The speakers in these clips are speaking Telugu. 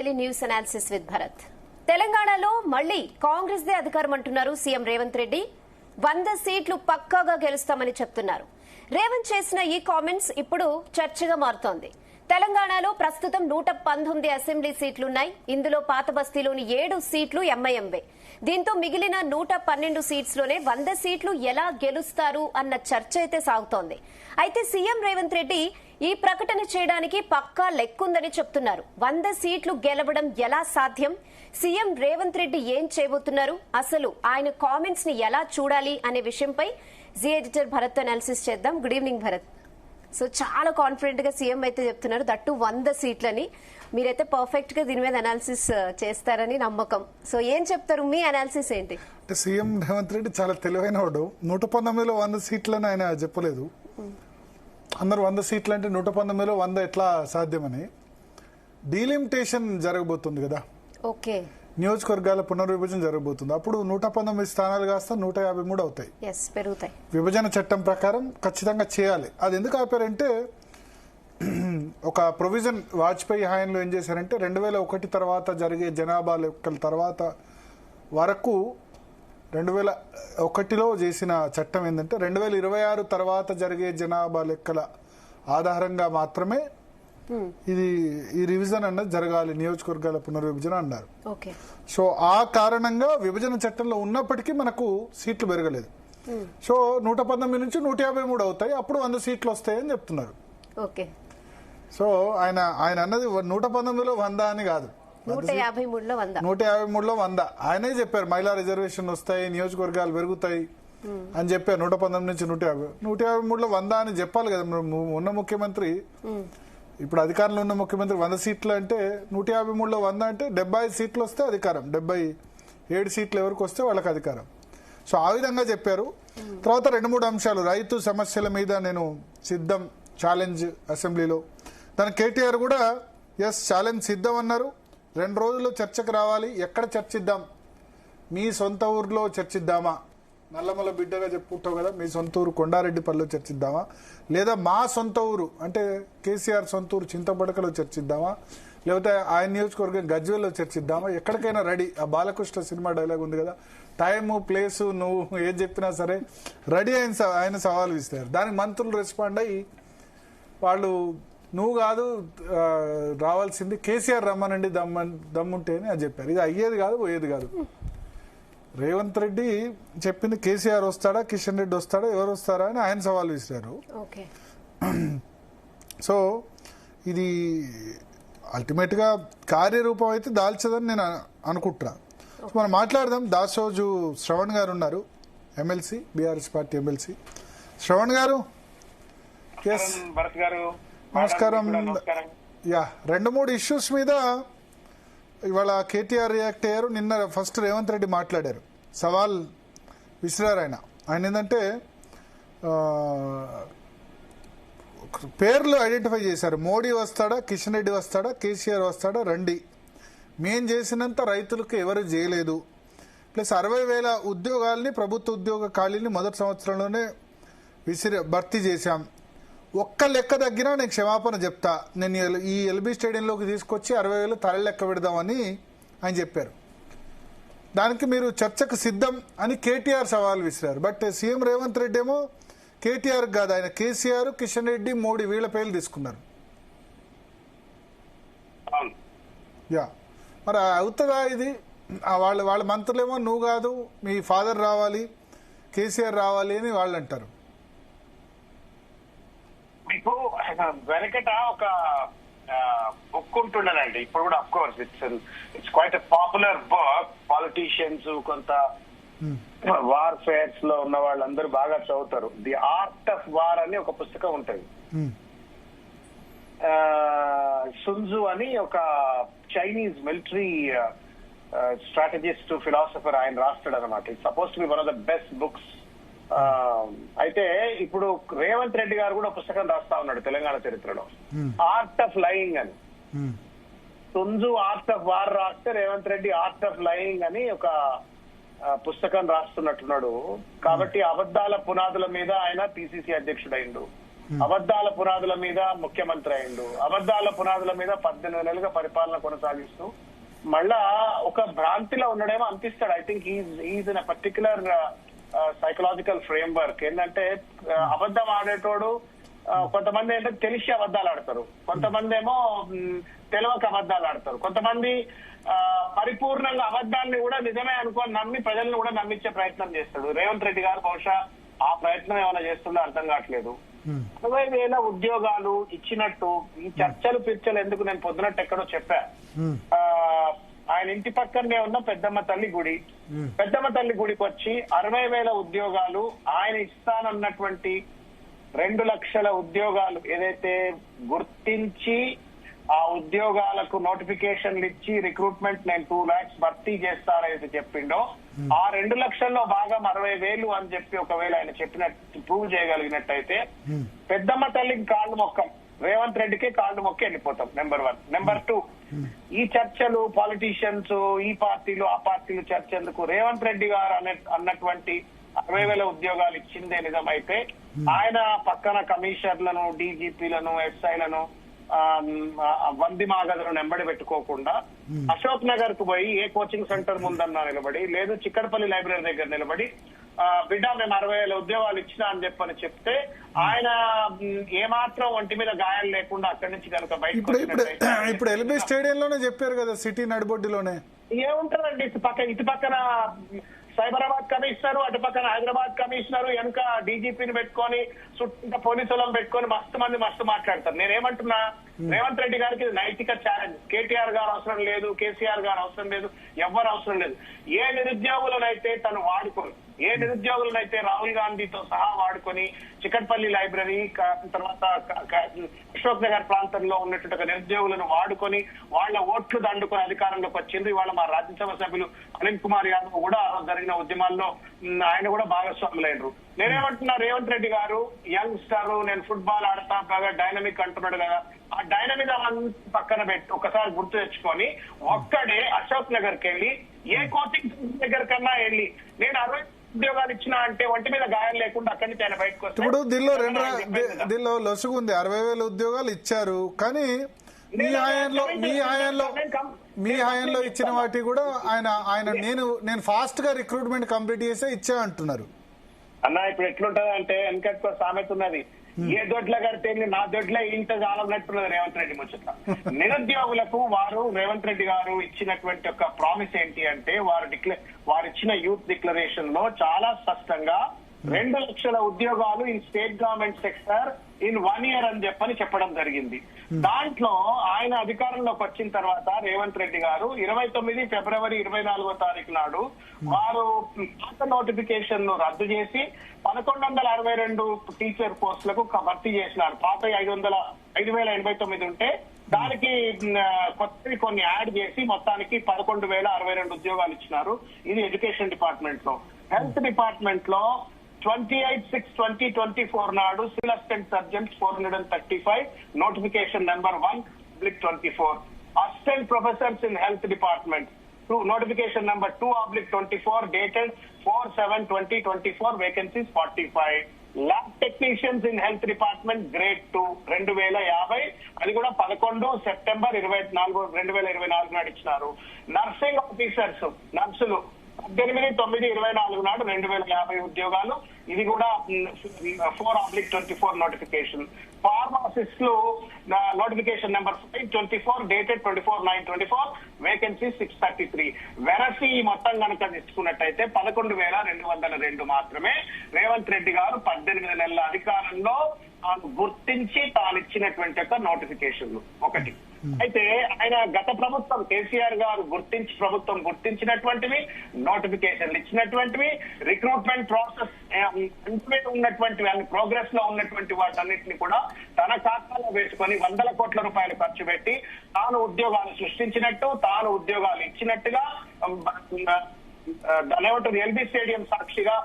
Daily news analysis with Bharat. తెలంగాణలో మళ్లీ కాంగ్రెస్ దే అధికారం అంటున్నారు సీఎం రేవంత్ రెడ్డి. 100 సీట్లు పక్కాగా గెలుస్తామని చెప్తున్నారు. రేవంత్ చేసిన ఈ కామెంట్స్ ఇప్పుడు చర్చగా మారుతోంది. తెలంగాణలో ప్రస్తుతం 119 అసెంబ్లీ సీట్లున్నాయి. ఇందులో పాత బస్తీలోని 7 సీట్లు ఎంఐఎంవే. దీంతో మిగిలిన 112 సీట్స్లోనే 100 సీట్లు ఎలా గెలుస్తారు అన్న చర్చ అయితే సాగుతోంది. అయితే సీఎం రేవంత్ రెడ్డి ఈ ప్రకటన చేయడానికి పక్కా లెక్కుందని చెప్తున్నారు. 100 సీట్లు గెలవడం ఎలా సాధ్యం? సీఎం రేవంత్ రెడ్డి ఏం చేయబోతున్నారు? అసలు ఆయన కామెంట్స్ ని ఎలా చూడాలి అనే విషయంపై జీ ఎడిటర్ భరత్ అనాలిసిస్ చేద్దాం. Good evening Bharat. సో చాలా కాన్ఫిడెంట్ గా సీఎం అయితే చెప్తున్నారు, దట్టు 100 సీట్లని. మీరైతే పర్ఫెక్ట్ గా దీని మీద అనాలిసిస్ చేస్తారని నమ్మకం. సో ఏం చెప్తారు, మీ అనాలిసిస్ ఏంటి? సీఎం రేవంత్ రెడ్డి చాలా తెలివైన వాడు. 119లో 100 సీట్లని ఆయన చెప్పలేదు. అందరు 100 సీట్లు అంటే 119లో 100 ఎట్లా సాధ్యమని. డీలిమిటేషన్ జరగబోతుంది కదా, ఓకే, నియోజకవర్గాల పునర్విభజన జరగబోతుంది. అప్పుడు 119 స్థానాలు కాస్త 153 అవుతాయి. పెరుగుతాయి. విభజన చట్టం ప్రకారం ఖచ్చితంగా చేయాలి. అది ఎందుకు ఆపారంటే, ఒక ప్రొవిజన్ వాజ్పేయి హయాంలో ఏం చేశారంటే 2001 తర్వాత జరిగే జనాభా లెక్కల తర్వాత వరకు 2001లో చేసిన చట్టం ఏంటంటే 2026 తర్వాత జరిగే జనాభా లెక్కల ఆధారంగా మాత్రమే ఈ రివిజన్ అన్నది జరగాలి, నియోజకవర్గాల పునర్విభజన అన్నారు. సో ఆ కారణంగా విభజన చట్టంలో ఉన్నప్పటికీ మనకు సీట్లు పెరగలేదు. సో 119 నుంచి 153 అవుతాయి, అప్పుడు 100 సీట్లు వస్తాయని చెప్తున్నారు. సో ఆయన అన్నది 119లో 100 అని కాదు, 153లో 100. ఆయనే చెప్పారు మహిళా రిజర్వేషన్ వస్తాయి, నియోజకవర్గాలు పెరుగుతాయి అని చెప్పారు. 119 నుంచి 150, 153లో 100 అని చెప్పాలి కదా. ఉన్న ముఖ్యమంత్రి, ఇప్పుడు అధికారంలో ఉన్న ముఖ్యమంత్రి 100 సీట్లు అంటే 153లో 100 అంటే 75 సీట్లు వస్తే అధికారం, 77 సీట్లు ఎవరికి వస్తే వాళ్ళకి అధికారం. సో ఆ విధంగా చెప్పారు. తర్వాత 2-3 అంశాలు, రైతు సమస్యల మీద నేను సిద్ధం, ఛాలెంజ్ అసెంబ్లీలో. దాని కేటీఆర్ కూడా ఎస్ ఛాలెంజ్ సిద్ధం అన్నారు. 2 రోజుల్లో చర్చకు రావాలి. ఎక్కడ చర్చిద్దాం? మీ సొంత ఊర్లో చర్చిద్దామా? నల్లమల బిడ్డగా చెప్పుకుంటావు కదా, మీ సొంత ఊరు కొండారెడ్డిపల్లిలో చర్చిద్దామా, లేదా మా సొంత ఊరు అంటే కేసీఆర్ సొంత ఊరు చింతపడకలో చర్చిద్దామా, లేకపోతే ఆయన నియోజకవర్గం గజ్వేల్లో చర్చిద్దామా? ఎక్కడికైనా రెడీ. ఆ బాలకృష్ణ సినిమా డైలాగ్ ఉంది కదా, టైము ప్లేసు నువ్వు ఏం చెప్పినా సరే రెడీ. ఆయన సవాల్ ఇస్తారు. దానికి మంత్రులు రెస్పాండ్ అయ్యి వాళ్ళు నువ్వు కాదు రావాల్సింది కేసీఆర్ రమ్మనండి, దమ్ముంటే అని చెప్పారు. ఇది అయ్యేది కాదు, పోయేది కాదు. రేవంత్ రెడ్డి చెప్పింది కేసీఆర్ వస్తాడా, కిషన్ రెడ్డి వస్తాడా, ఎవరు వస్తారా అని ఆయన సవాల్ విసిరారు. సో ఇది అల్టిమేట్ గా కార్యరూపం అయితే దాల్చదని నేను అనుకుంటున్నా. మనం మాట్లాడదాం. దాసోజు శ్రవణ్ గారు ఉన్నారు, MLC, BRS party MLC. Shravan గారు, నమస్కారం. 2-3 ఇష్యూస్ మీద ఇవాళ కేటీఆర్ రియాక్ట్ అయ్యారు. నిన్న ఫస్ట్ రేవంత్ రెడ్డి మాట్లాడారు, సవాల్ విసిరారు. ఆయన ఏంటంటే పేర్లు ఐడెంటిఫై చేశారు. మోడీ వస్తాడా, కిషన్ రెడ్డి వస్తాడా, కేసీఆర్ వస్తాడా, రండి. మేం చేసినంత రైతులకు ఎవరు చేయలేదు. ప్లస్ 60,000 ఉద్యోగాల్ని, ప్రభుత్వ ఉద్యోగ ఖాళీని మొదటి సంవత్సరంలోనే భర్తీ చేశాం. ఒక్క లెక్క తగ్గినా నేను క్షమాపణ చెప్తా. నేను ఈ ఎల్బీ స్టేడియంలోకి తీసుకొచ్చి 60,000 తల లెక్క పెడదామని ఆయన చెప్పారు. దానికి మీరు చర్చకు సిద్ధం అని కేటీఆర్ సవాల్ విసిరారు. బట్ సీఎం రేవంత్ రెడ్డి ఏమో కేటీఆర్ కాదు, ఆయన కేసీఆర్, కిషన్ రెడ్డి, మోడీ వీళ్ళ పేర్లు తీసుకున్నారు. మరి అవుతుందా ఇది? వాళ్ళ మంత్రులేమో నువ్వు కాదు, మీ ఫాదర్ రావాలి, కేసీఆర్ రావాలి అని వాళ్ళు అంటారు. మీకు వెనకట ఒక బుక్ ఉంటుండేనండి, ఇప్పుడు కూడా of course it's quite a popular book. Politicians, కొంత వార్ఫేర్స్ లో ఉన్న వాళ్ళందరూ బాగా చదువుతారు. ది ఆర్ట్ ఆఫ్ వార్ అని ఒక పుస్తకం ఉంటుంది. సున్జు అని ఒక చైనీస్ మిలిటరీ స్ట్రాటజిస్ట్, ఫిలాసఫర్, ఆయన రాస్తాడు అనమాట. It's suppose to be one of the best books. అయితే ఇప్పుడు రేవంత్ రెడ్డి గారు కూడా పుస్తకం రాస్తా ఉన్నాడు తెలంగాణ చరిత్రలో, ఆర్ట్ ఆఫ్ లయింగ్ అని. సున్జు ఆర్ట్ ఆఫ్ వార్ రాస్తే Revanth Reddy art of lying అని ఒక పుస్తకం రాస్తున్నట్టున్నాడు. కాబట్టి అబద్దాల పునాదుల మీద ఆయన పిసిసి అధ్యక్షుడైండు. అబద్ధాల పునాదుల మీద ముఖ్యమంత్రి అయిండు, అబద్ధాల పునాదుల మీద 18 నెలలుగా పరిపాలన కొనసాగిస్తూ మళ్ళా ఒక భ్రాంతిలో ఉండడేమో అనిపిస్తాడు. I think is in a particular psychological framework. ఏంటంటే అబద్ధం ఆడేటోడు కొంతమంది ఏంటంటే తెలిసి అబద్ధాలు ఆడతారు, కొంతమంది ఏమో తెలియక అబద్ధాలు ఆడతారు, కొంతమంది పరిపూర్ణంగా అబద్ధాన్ని కూడా నిజమే అనుకోని నమ్మి ప్రజలను కూడా నమ్మించే ప్రయత్నం చేస్తాడు. రేవంత్ రెడ్డి గారు బహుశా ఆ ప్రయత్నం ఏమైనా చేస్తుందో అర్థం కావట్లేదు. 60,000 ఉద్యోగాలు ఇచ్చినట్టు ఈ చర్చలు పిర్చలు ఎందుకు నేను పొద్దునట్టు ఎక్కడో చెప్పా. ఆయన ఇంటి పక్కనే ఉన్న పెద్దమ్మ తల్లి గుడి, పెద్దమ్మ తల్లి గుడికి వచ్చి 60,000 ఉద్యోగాలు ఆయన ఇస్తానన్నటువంటి 2 లక్షల ఉద్యోగాలు ఏదైతే గుర్తించి ఆ ఉద్యోగాలకు నోటిఫికేషన్లు ఇచ్చి రిక్రూట్మెంట్ నేను 2 lakhs భర్తీ చేస్తానైతే చెప్పిండో ఆ 2 లక్షల్లో భాగం 60,000 అని చెప్పి ఒకవేళ ఆయన చెప్పినట్టు ప్రూవ్ చేయగలిగినట్టయితే పెద్దమ్మ తల్లికి కాళ్ళు మొక్కం, రేవంత్ రెడ్డికే కాళ్ళు మొక్కి వెళ్ళిపోతాం. నెంబర్ 1. నెంబర్ 2, ఈ చర్చలు పాలిటీషియన్స్ ఈ పార్టీలు ఆ పార్టీలు చర్చలకు రేవంత్ రెడ్డి గారు అన్నటువంటి 60,000 ఉద్యోగాలు ఇచ్చిందే నిజమైతే ఆయన పక్కన కమిషనర్లను, డీజీపీలను, ఎస్ఐలను, వందిమాగదులను వెంబడి పెట్టుకోకుండా అశోక్ నగర్ కు పోయి ఏ కోచింగ్ సెంటర్ ముందన్నా నిలబడి, లేదు చిక్కడపల్లి లైబ్రరీ దగ్గర నిలబడి బిడ్డ మేము 60,000 ఉద్యోగాలు ఇచ్చినా అని చెప్పని చెప్తే ఆయన ఏమాత్రం ఒంటి మీద గాయాలు లేకుండా అక్కడి నుంచి కనుక బయట ఇప్పుడు ఎల్బీ స్టేడియంలోనే చెప్పారు కదా, సిటీ నడిబొడ్డులోనే ఏముంటారండి. ఇటు పక్కన సైబరాబాద్ కమిషనర్, అటు పక్కన హైదరాబాద్ కమిషనర్, వెనుక డీజీపీని పెట్టుకొని చుట్టూ పోలీసులను పెట్టుకొని మస్తు మాట్లాడతారు. నేనేమంటున్నా, రేవంత్ రెడ్డి గారికి ఇది నైతిక ఛాలెంజ్. కేటీఆర్ గారు అవసరం లేదు, కేసీఆర్ గారు అవసరం లేదు, ఎవ్వరు అవసరం లేదు. ఏ నిరుద్యోగులనైతే తను వాడుకొని, ఏ నిరుద్యోగులనైతే రాహుల్ గాంధీతో సహా వాడుకొని చికట్పల్లి లైబ్రరీ తర్వాత అశోక్ నగర్ ప్రాంతంలో ఉన్నటువంటి నిరుద్యోగులను వాడుకొని వాళ్ళ ఓట్లు దండుకొని అధికారంలోకి వచ్చింది. ఇవాళ మా రాజ్యసభ సభ్యులు అనిల్ కుమార్ యాదవ్ కూడా జరిగిన ఉద్యమాల్లో ఆయన కూడా భాగస్వాములైనరు. నేనేమంటున్నా, రేవంత్ రెడ్డి గారు యంగ్ స్టార్, నేను ఫుట్బాల్ ఆడతా బాగా డైనమిక్ అంటున్నాడు కదా, ఆ డైనమిజం పక్కన పెట్టి ఒకసారి గుర్తు తెచ్చుకొని ఒక్కడే అశోక్ నగర్కి వెళ్ళి ఏ కోచింగ్ దగ్గర కన్నా వెళ్ళి నేను 60 ఉద్యోగాలు ఇచ్చినా అంటే ఒంటి మీద గాయం లేకుండా అక్కడి నుంచి ఆయన బయటకు వస్తాడు. ఇప్పుడు దీనిలో లొసుగు ఉంది. 60,000 ఉద్యోగాలు ఇచ్చారు, కానీ మీ హయాంలో ఇచ్చిన వాటి కూడా ఆయన నేను ఫాస్ట్ గా రిక్రూట్మెంట్ కంప్లీట్ చేసే ఇచ్చా అంటున్నారు. అన్న ఇప్పుడు ఎట్లుంటది అంటే వెనకట్టుకో సామెత ఉన్నది, ఏ దొడ్ల కడితే నా దొడ్ల ఇంత చాలన్నట్టున్నది రేవంత్ రెడ్డి ముచ్చట. నిరుద్యోగులకు వారు రేవంత్ రెడ్డి గారు ఇచ్చినటువంటి ఒక ప్రామిస్ ఏంటి అంటే వారు ఇచ్చిన యూత్ డిక్లరేషన్ లో చాలా స్పష్టంగా 2 లక్షల ఉద్యోగాలు in state government sector in 1 year అని చెప్పడం జరిగింది. దాంట్లో ఆయన అధికారంలోకి వచ్చిన తర్వాత రేవంత్ రెడ్డి గారు 29 ఫిబ్రవరి 24వ తారీఖు నాడు వారు పాత నోటిఫికేషన్ ను రద్దు చేసి 1162 టీచర్ పోస్టులకు భర్తీ చేసినారు. పాత 5,089 ఉంటే దానికి కొత్తవి కొన్ని యాడ్ చేసి మొత్తానికి 11,062 ఉద్యోగాలు ఇచ్చినారు. ఇది ఎడ్యుకేషన్ డిపార్ట్మెంట్ లో. హెల్త్ డిపార్ట్మెంట్ లో 28/6/2024 నాడు civil assistant surgeons 435 notification number 1/24. Assistant professors in health department notification number 2/24 dated 4/7/2024 vacancies 45. Lab technicians in health department grade 2 2050, అది కూడా 11 సెప్టెంబర్ 2024 నాడు ఇచ్చినారు. నర్సింగ్ ఆఫీసర్స్ నర్సులు 18/9/24 నాడు 2050 ఉద్యోగాలు, ఇది కూడా 4/24 నోటిఫికేషన్. ఫార్మాసిస్టులు నోటిఫికేషన్ నెంబర్ 5/24 డేటెడ్ 24/9/24 వేకెన్సీ 633. వెరసి మొత్తం కనుక తీసుకున్నట్టయితే 11,202 మాత్రమే రేవంత్ రెడ్డి గారు 18 నెలల అధికారంలో తాను గుర్తించి తాను ఇచ్చినటువంటి యొక్క నోటిఫికేషన్లు ఒకటి. అయితే ఆయన గత ప్రభుత్వం కేసీఆర్ గారు ప్రభుత్వం గుర్తించినటువంటివి, నోటిఫికేషన్లు ఇచ్చినటువంటివి, రిక్రూట్మెంట్ ప్రాసెస్ ఉన్నటువంటివి అన్ని ప్రోగ్రెస్ లో ఉన్నటువంటి వాటన్నిటిని కూడా తన ఖాతాలో వేసుకొని 100 కోట్ల రూపాయలు ఖర్చు పెట్టి తాను ఉద్యోగాలు సృష్టించినట్టు, తాను ఉద్యోగాలు ఇచ్చినట్టుగా ఎల్బీ స్టేడియం సాక్షిగా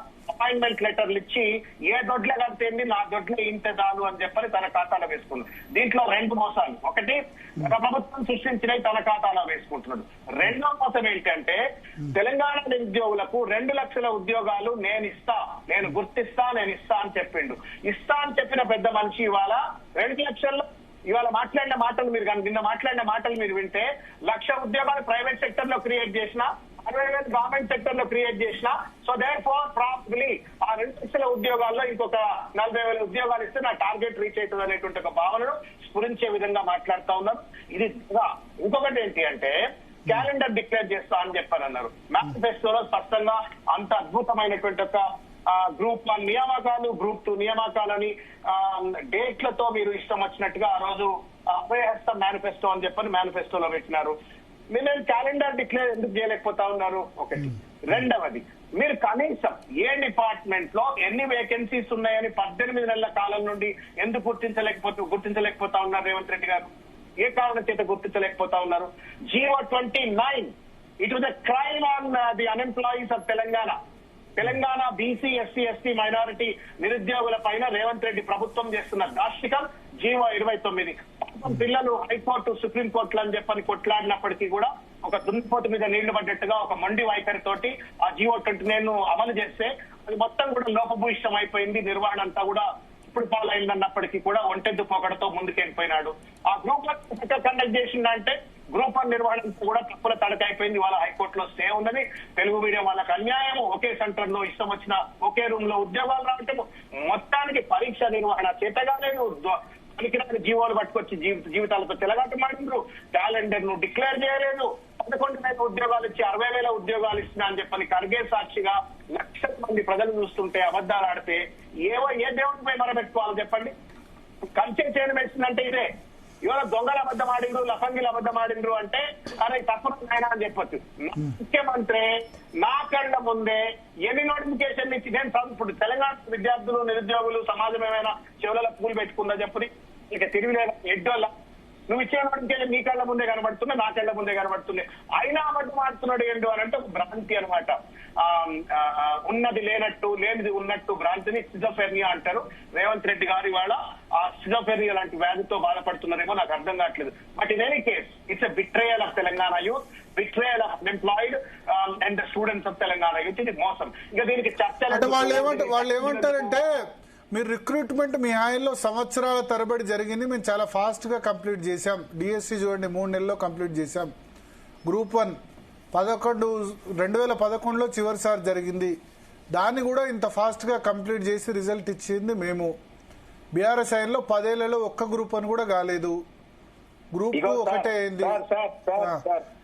అపాయింట్మెంట్ లెటర్లు ఇచ్చి ఏ దొడ్లే కడితేంది నా దొడ్లే ఇంతే చాలు అని చెప్పని తన ఖాతాలో వేసుకున్నాడు. దీంట్లో 2 మోసాలు. ఒకటి, ప్రభుత్వం సృష్టించినవి తన ఖాతాలో వేసుకుంటున్నాడు. రెండో మోసం ఏంటంటే తెలంగాణ నిరుద్యోగులకు 2 లక్షల ఉద్యోగాలు నేను ఇస్తా అని చెప్పిండు. ఇస్తా అని చెప్పిన పెద్ద మనిషి ఇవాళ 2 లక్షల్లో ఇవాళ మాట్లాడిన మాటలు మీరు కానీ నిన్న మాట్లాడిన మాటలు మీరు వింటే 1 లక్ష ఉద్యోగాలు ప్రైవేట్ సెక్టర్ లో క్రియేట్ చేసిన, 60,000 గవర్నమెంట్ సెక్టర్ లో క్రియేట్ చేసిన. సో దేర్ ఫోర్ ప్రాబబ్లీ ఆ 2 లక్షల ఉద్యోగాల్లో ఇంకొక 40,000 ఉద్యోగాలు ఇస్తే నా టార్గెట్ రీచ్ అవుతుంది అనేటువంటి ఒక భావనను స్ఫురించే విధంగా మాట్లాడుతా ఉన్నారు. ఇది ఇంకొకటి ఏంటి అంటే క్యాలెండర్ డిక్లేర్ చేస్తా అని చెప్పారన్నారు. మేనిఫెస్టోలో స్పష్టంగా అంత అద్భుతమైనటువంటి ఒక గ్రూప్ 1 నియామకాలు, గ్రూప్ 2 నియామకాలని డేట్లతో మీరు ఇష్టం వచ్చినట్టుగా ఆ రోజు అభయహస్తం మేనిఫెస్టో అని చెప్పని మేనిఫెస్టోలో పెట్టినారు. మీరు క్యాలెండర్ డిక్లేర్ ఎందుకు చేయలేకపోతా ఉన్నారు? ఒకటి. రెండవది, మీరు కనీసం ఏ డిపార్ట్మెంట్ లో ఎన్ని వేకెన్సీస్ ఉన్నాయని 18 నెలల కాలం నుండి ఎందుకు గుర్తించలేకపోతా ఉన్నారు రేవంత్ రెడ్డి గారు? ఏ కారణం చేత గుర్తించలేకపోతా ఉన్నారు? G.O. 29 it was a crime on the unemployees of Telangana BC, SC, ST, minority నిరుద్యోగుల పైన రేవంత్ రెడ్డి ప్రభుత్వం చేస్తున్న దాష్టికం. G.O. 29 పిల్లలు హైకోర్టు, సుప్రీంకోర్టులు అని చెప్పని కొట్లాడినప్పటికీ కూడా ఒక దున్నపోతు మీద నీళ్లు పడ్డట్టుగా ఒక మొండి వైఖరితోటి ఆ G.O. 29 అమలు చేస్తే అది మొత్తం కూడా లోపభూయిష్టం అయిపోయింది. నిర్వహణ అంతా కూడా ఇప్పుడు పాలైందన్నప్పటికీ కూడా ఒంటెద్దు పోకడతో ముందుకెళ్ళిపోయినాడు. ఆ గ్రూప్ 1 కండక్ట్ చేసిందంటే గ్రూప్ 1 నిర్వహణ కూడా తప్పుల తడకైపోయింది. వాళ్ళ హైకోర్టులో స్టే ఉందని, తెలుగు మీడియం వాళ్ళకి అన్యాయం, ఒకే సెంటర్ లో ఇష్టం వచ్చిన ఒకే రూమ్ లో ఉద్యోగాలు రావటం, మొత్తానికి పరీక్ష నిర్వహణ చేతగాలేదు, పనికిరాని జీవోలు పట్టుకొచ్చి జీవితాలతో తెలగాటమాడిండ్రు, క్యాలెండర్ ను డిక్లేర్ చేయలేదు, 11,000 ఉద్యోగాలు ఇచ్చి 60,000 ఉద్యోగాలు ఇస్తున్నా అని చెప్పని ఖర్గే సాక్షిగా లక్షల మంది ప్రజలు చూస్తుంటే అబద్ధాలు ఆడితే ఏ దేవుడిపై మరబెట్టుకోవాలి చెప్పండి? కంచె చేయడం వేస్తుందంటే ఇదే. ఇవాళ దొంగల అబద్ధం ఆడిండ్రు, లఫంగిలు అబద్ధం ఆడిండ్రు అంటే అరే తప్పకుండా ఆయన అని చెప్పొచ్చు. ముఖ్యమంత్రి నా కళ్ళ ముందే ఎన్ని నోటిఫికేషన్ ఇచ్చి నేను ఇప్పుడు తెలంగాణ విద్యార్థులు, నిరుద్యోగులు సమాజం ఏమైనా చెవులలో పూలు పెట్టుకుందా చెప్పని ఇక తిరిగిలేదా ఎడ్డోళ్ళ? నువ్వు ఇచ్చే నోటిఫికేషన్ నీ కళ్ళ ముందే కనబడుతుంది, నా కళ్ళ ముందే కనబడుతుంది. అయినా అబద్ధం ఆడుతున్నాడు ఏంటో అని అంటే భ్రాంతి అనమాట. ఉన్నది లేనట్టు, లేనిది ఉన్నట్టు భ్రాంతిని స్కిజోఫ్రెనియా అంటారు. రేవంత్ రెడ్డి గారు ఇవాళ ఆ స్కిజోఫ్రెనియా లాంటి వ్యాధితో బాధపడుతున్నారేమో నాకు అర్థం కావట్లేదు. But in any case it's a betrayal of Telangana youth, betrayal of unemployed and the students of Telangana youth. ఇది మోసం. ఇంకా దీనికి చర్చలు వాళ్ళు ఏమంటారంటే మీరు రిక్రూట్మెంట్ మీ హాయిలో సంవత్సరాల తరబడి జరిగింది, మేము చాలా ఫాస్ట్ గా కంప్లీట్ చేశాం. డిఎస్సి చూడండి 3 నెలల్లో కంప్లీట్ చేశాం. గ్రూప్ 1 2011లో చివరిసారి జరిగింది, దాన్ని కూడా ఇంత ఫాస్ట్ గా కంప్లీట్ చేసి రిజల్ట్ ఇచ్చింది మేము. బీఆర్ఎస్ లో 10 ఏళ్లలో ఒక్క గ్రూప్ 1 కూడా కాలేదు. గ్రూప్ 2 ఒకటే అయింది.